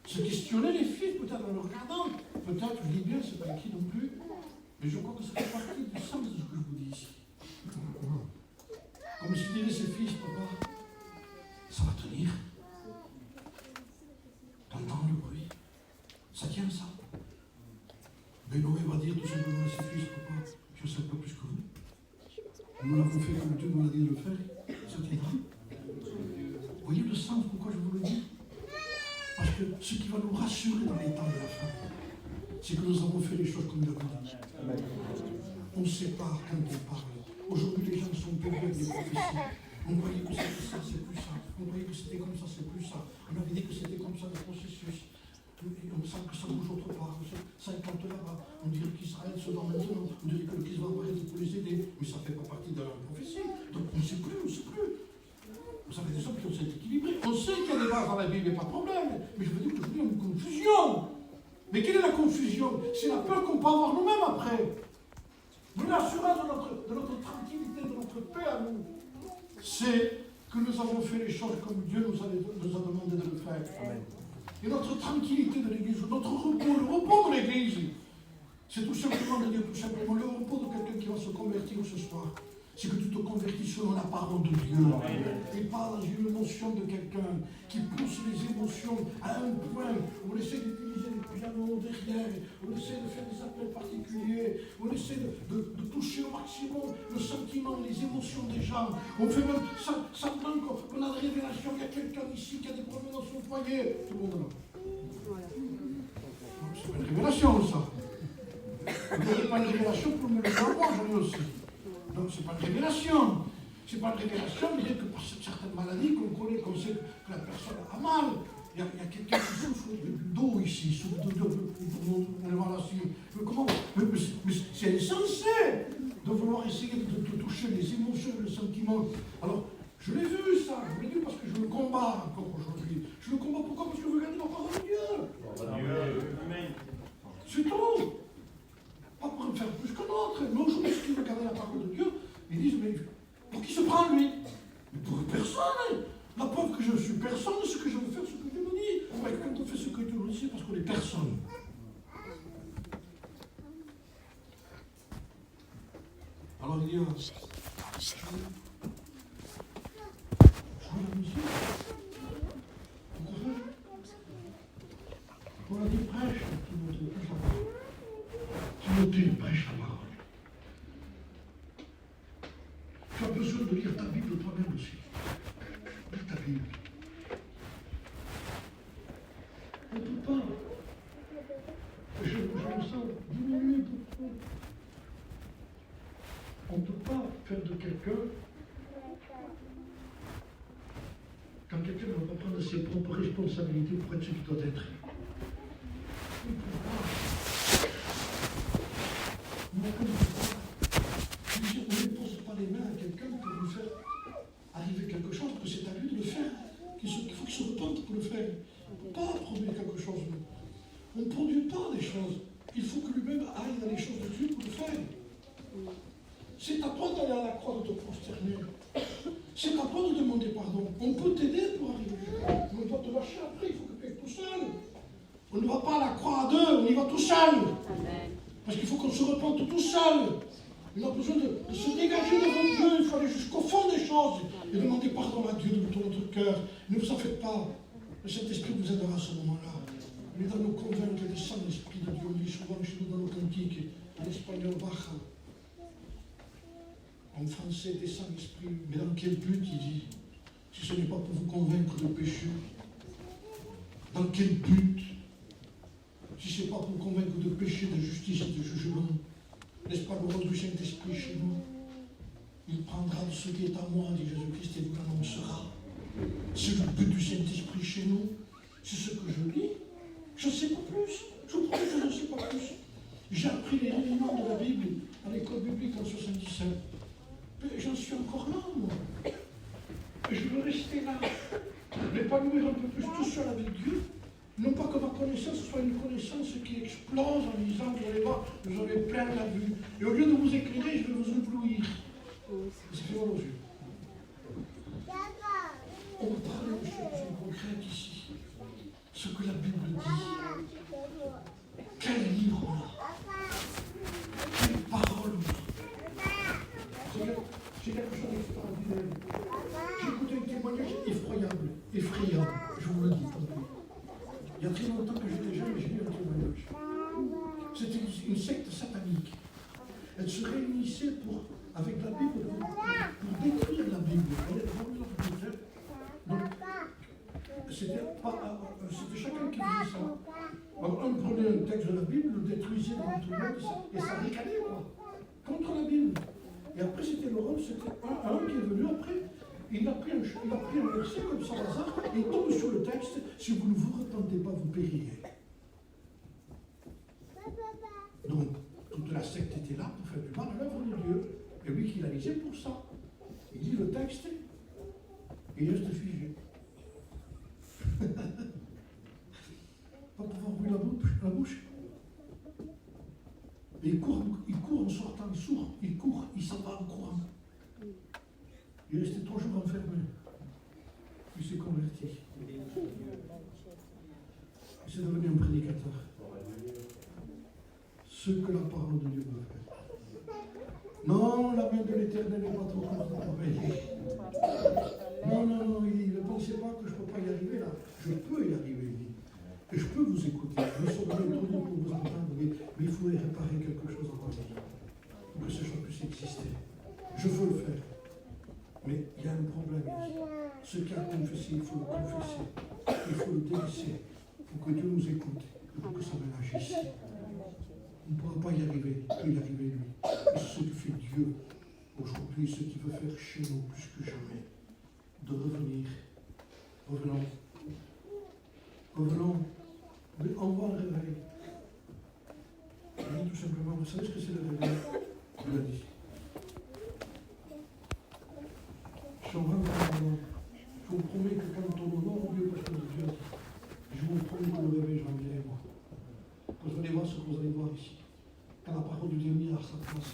Speaker 1: se questionner les fils, peut-être en le regardant. Peut-être, je dis bien, c'est pas écrit non plus, mais je crois que ça fait partie du sens de ce que je vous dis ici. Comme si disaient ses fils, papa, ça va tenir. T'entends le bruit, ça tient ça. Mais Noé va dire tout simplement à ses fils, papa, je sais pas plus que vous. Nous l'avons fait comme Dieu nous l'a dit de le faire, ça tiendra. Vous voyez le sens pourquoi je vous le dis? Parce que ce qui va nous rassurer dans les temps de la fin, c'est que nous avons fait les choses comme Dieu l'a dit. On sépare quand on parle. Aujourd'hui, les gens sont perdus avec des prophéties. On croyait que c'était ça, c'est plus ça. On croyait que c'était comme ça, c'est plus ça. On avait dit que c'était comme ça le processus. Et on sent que ça bouge autre part. Ça éclate là-bas. On dirait qu'Israël se vend maintenant. On dirait que le Christ va apparaître pour les aider. Mais ça ne fait pas partie de la prophétie. Donc on ne sait plus, on ne sait plus. Vous savez, des hommes qui ont s'est équilibrés. On sait qu'il y a des bases dans la Bible, il n'y a pas de problème. Mais je veux dire qu'aujourd'hui, il y a une confusion. Mais quelle est la confusion? C'est la peur qu'on peut avoir nous-mêmes après. Mais l'assurance de notre tranquillité, de notre paix à nous, c'est que nous avons fait les choses comme Dieu nous a demandé de le faire. Amen. Et notre tranquillité de l'Église, notre repos, le repos de l'Église, c'est tout simplement de dire tout simplement le repos de quelqu'un qui va se convertir ce soir. c'est que tu te convertis selon la parole de Dieu. Et pas dans une émotion de quelqu'un qui pousse les émotions à un point où on essaie d'utiliser les pianos derrière, on essaie de faire des appels particuliers, on essaie de toucher au maximum le sentiment, les émotions des gens. On fait même semblant qu'on a des révélations, il y a quelqu'un ici qui a des problèmes dans son foyer. Tout le monde là. C'est pas une révélation, ça. Vous n'avez pas une révélation pour me le faire moi, j'en ai aussi. Donc, c'est pas une révélation. C'est pas une révélation, mais que par certaines maladies qu'on connaît, qu'on sait que la personne a mal. Il y a quelqu'un qui souffre du dos ici, on le voit là-dessus. Mais comment? Mais c'est insensé de vouloir essayer de toucher les émotions, les sentiments. Alors, je l'ai vu ça, je l'ai vu parce que je le combats encore aujourd'hui. Je le combats pourquoi? Parce que je veux garder la parole de Dieu. C'est tout. Pas pour me faire plus que l'autre. Mais aujourd'hui, ceux qui veulent garder la parole de Dieu, ils disent, mais pour qui se prend lui? Mais pour personne. La preuve que je suis personne, ce que je veux faire, ce que Dieu me dit. Mais quand on fait ce que Dieu nous dit, c'est parce qu'on est personne. Alors il y a... la musique. On a dit prêche, Timothée, prêche la parole. Timothée, prêche la parole. Tu as besoin de lire ta Bible toi-même aussi. Lis ta Bible. On ne peut pas. Je me sens diminué beaucoup. On ne peut pas faire de quelqu'un, quand quelqu'un ne va pas prendre ses propres responsabilités pour être ce qu'il doit être. On ne peut pas. On ne peut pas. On ne pose pas les mains à quelqu'un pour lui faire arriver quelque chose, que c'est à lui de le faire. Il faut qu'il se repente pour le faire. On ne peut pas produire quelque chose. On ne produit pas des choses. Il faut que lui-même aille dans les choses de Dieu pour le faire. C'est à toi d'aller à la croix, de te prosterner. C'est à toi de demander pardon. On peut t'aider pour arriver jusqu'à. On doit te lâcher après, il faut que tu ailles tout seul. On ne va pas à la croix à deux, on y va tout seul. Amen. Parce qu'il faut qu'on se repente tout seul. On a besoin de se dégager devant Dieu, il faut aller jusqu'au fond des choses et demander pardon à Dieu de tout notre cœur. Ne vous en faites pas. Le Saint-Esprit vous aidera à ce moment-là. Il va nous convaincre de ça, l'Esprit de Dieu. On dit souvent chez nous dans nos cantiques, en espagnol, baja. En français, descend l'Esprit. Mais dans quel but, il dit? Si ce n'est pas pour vous convaincre de péché. Dans quel but? Si ce n'est pas pour vous convaincre de péché, de justice et de jugement. N'est-ce pas le rôle du Saint-Esprit chez nous? Il prendra de ce qui est à moi, dit Jésus-Christ, et vous l'annoncera. C'est le but du Saint-Esprit chez nous. C'est ce que je lis. Je ne sais pas plus. Je vous promets que je ne sais pas plus. J'ai appris les éléments de la Bible à l'école biblique en 77. Mais j'en suis encore là, moi. Et je veux rester là. M'épanouir un peu plus tout seul avec Dieu. Non pas que ma connaissance soit une connaissance qui explose en disant, vous allez voir, vous avez plein la vue. Et au lieu de vous éclairer, je vais vous éblouir. C'est fait mal aux yeux. On va parler de choses concrètes ici. Ce que la Bible dit. Quel livre on a? Quelle parole on a? C'est quelque chose d'extraordinaire. J'ai écouté un témoignage effroyable, effrayant, je vous le dis. Il y a très longtemps que j'étais jeune et j'ai lu un témoignage. C'était une secte satanique. Elle se réunissait avec la Bible pour détruire la Bible. Donc, c'était chacun qui faisait ça. Alors, un prenait un texte de la Bible, le détruisait devant tout le monde et ça ricanait, quoi, contre la Bible. Et après, c'était le rôle, c'était un qui est venu après. Il a pris un verset comme ça, au hasard, et il tombe sur le texte, si vous ne vous repentez pas, vous périrez. Donc, toute la secte était là pour faire du mal à l'œuvre de Dieu. Et lui qui l'a lisé pour ça. Il lit le texte, et il reste figé. Pas pouvoir ouvrir la bouche. Et il court en sortant sourd, il s'en va en courant. Il est resté 3 jours enfermé. Il s'est converti. Il s'est devenu un prédicateur. Ce que la parole de Dieu peut faire. Non, la main de l'Éternel l'Éternel n'est pas trop content de m'aider. Non, non, non, il dit, ne pensez pas que je ne peux pas y arriver là. Je peux y arriver, il dit. Et je peux vous écouter. Je saurai trop pour vous entendre, mais il faut réparer quelque chose dans votre vie. Pour que ce chose puisse exister. Je veux le faire. Mais il y a un problème ici. Ce qui a confessé, il faut le confesser. Il faut le délaisser. Pour que Dieu nous écoute. Et pour que ça agisse. On ne pourra pas y arriver. Il peut y arriver, lui. Et c'est ce que fait Dieu aujourd'hui, ce qu'il veut faire chez nous plus que jamais. De revenir. Revenons. Revenons. Mais envoie le réveil. Je dis tout simplement, vous savez ce que c'est le réveil? Je l'ai dit. Je suis en train de dire, je vous promets que quand on honore Dieu parce que Dieu a dit, je vous promets que le réveil, j'en dirai moi. Vous allez voir ce que vous allez voir ici. Quand la parole de Dieu est mise à sa place,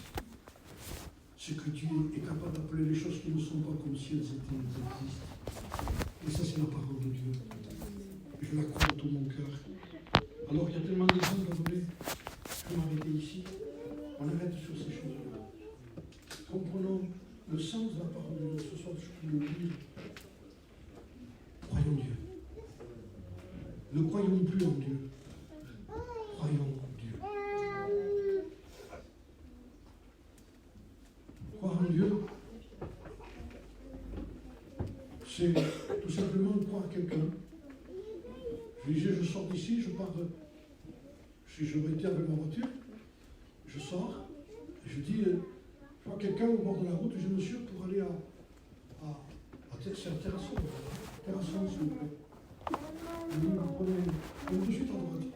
Speaker 1: c'est que Dieu est capable d'appeler les choses qui ne sont pas comme si elles étaient, elles existent. Et ça, c'est la parole de Dieu. Je la crois de tout mon cœur. Alors, il y a tellement d'exemples à donner. Je vais m'arrêter ici. On arrête sur ces choses-là. Comprenons le sens de la parole de Dieu. Ce soir, je peux le dire. Croyons Dieu. Ne croyons plus en Dieu. Croyons en Dieu. Croire en Dieu, c'est tout simplement croire quelqu'un. Je disais, je sors d'ici, je pars de... Si j'aurais été avec ma voiture, je sors, et je dis, je vois quelqu'un au bord de la route, je me suis pour aller à Terrasson. Terrasson, s'il vous plaît. Je dis, vous prenez de suite à droite.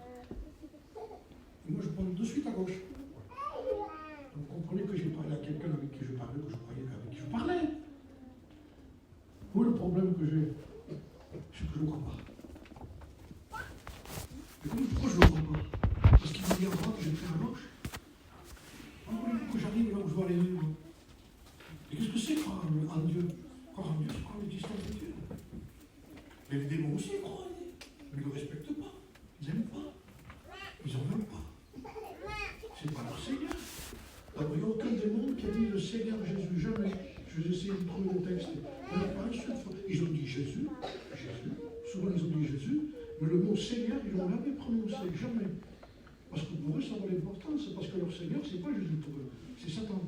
Speaker 1: Et moi, je prends de suite à gauche. Vous comprenez que j'ai parlé à quelqu'un avec qui je parlais, que je croyais avec qui je parlais. Où le problème que j'ai, c'est que je ne crois pas. Et pourquoi je ne le crois pas? Parce qu'il m'a dit à droite et j'ai pris à gauche. Comprenez-vous que j'arrive là où je dois aller moi? Et qu'est-ce que c'est croire en Dieu? Croire en Dieu, c'est croire en l'existence de Dieu. Mais les démons aussi croient en Dieu. Mais ils ne le respectent pas. Ils n'aiment pas. Ils n'en veulent pas. C'est pas leur Seigneur. Alors, il n'y a aucun démon qui a dit le Seigneur Jésus, jamais. Je vais essayer de trouver le texte. Il n'y a pas une seule fois. Ils ont dit Jésus, Jésus. Souvent, ils ont dit Jésus. Mais le mot Seigneur, ils ne l'ont jamais prononcé. Jamais. Parce que pour eux, ça va l'importance. C'est parce que leur Seigneur, ce n'est pas Jésus pour eux. C'est Satan.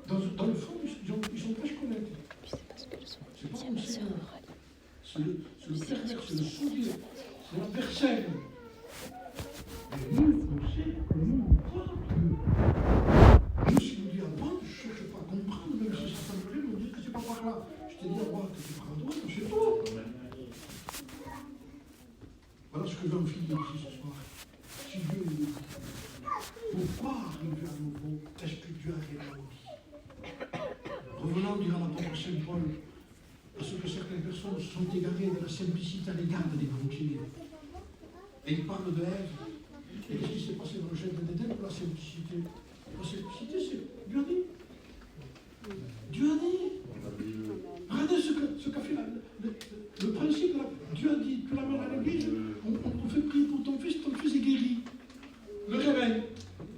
Speaker 1: Dans le fond, ils sont pas connectés. C'est pas mon Seigneur. C'est le pervers, c'est le soulier. C'est la personne. Et nous, on sait que nous, on croit en Dieu. Nous, si nous dit à droite, je ne cherche pas à comprendre, même si Satan veut nous dire que c'est pas par là. Je te dis à droite, tu prends à droite, c'est toi. Voilà ce que j'en finis ici ce soir. Si Dieu nous dit, pourquoi arriver à nouveau? Est-ce que Dieu a réellement dit? Revenons, dira l'apôtre Saint Paul, parce que certaines personnes se sont égarées de la simplicité à l'égard de l'évangile. Et il parle de Ève. Et qu'est-ce qui s'est passé dans le jardin d'Éden pour la simplicité? La simplicité, c'est Dieu a dit. Dieu a dit. Regardez ce qu'a fait le principe. Là. Dieu a dit, tu l'amènes à l'église, on fait prier pour ton fils est guéri. Le réveil.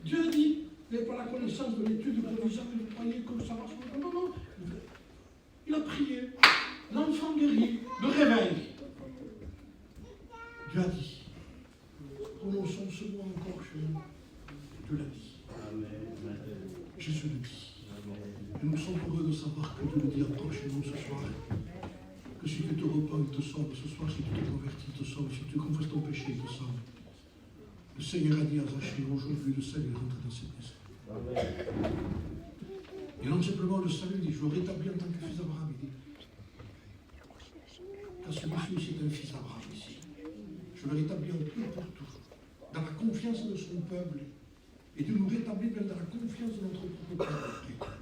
Speaker 1: Dieu a dit, il n'est pas la connaissance de l'étude provisoire que vous croyez que ça marche. Non, non. Il a prié. L'enfant guéri. Le réveil. Dieu a dit. Prononçons ce mot encore chez nous. Dieu l'a dit. Jésus le dit. Et nous sommes heureux de savoir que Dieu le dit encore chez nous ce soir. Que si tu te repens, il te sauve. Ce soir, si tu te convertis, il te sauve. Si tu confesses ton péché, il te sauve. Le Seigneur a dit à Zachée, aujourd'hui, le salut est rentré dans ses maisons. Et non simplement le salut, il dit, je le rétablis en tant que fils d'Abraham. Il dit, car celui-ci est un fils d'Abraham ici. Je le rétablis en tout pour tout. Dans la confiance de son peuple. Et Dieu nous rétablit même dans la confiance de notre propre peuple.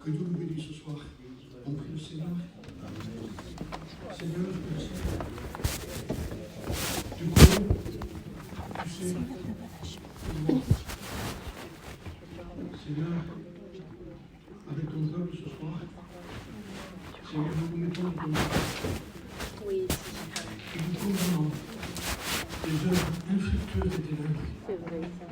Speaker 1: Que Dieu nous bénisse ce soir. On prie le Seigneur. Seigneur, je te sais. Tu connais. Tu sais. Seigneur, avec ton peuple ce soir, Seigneur, nous nous mettons dans ton œuvre.
Speaker 3: Oui.
Speaker 1: Et nous condamnons les œuvres infructueuses et ténèbres.
Speaker 3: C'est vrai, ça.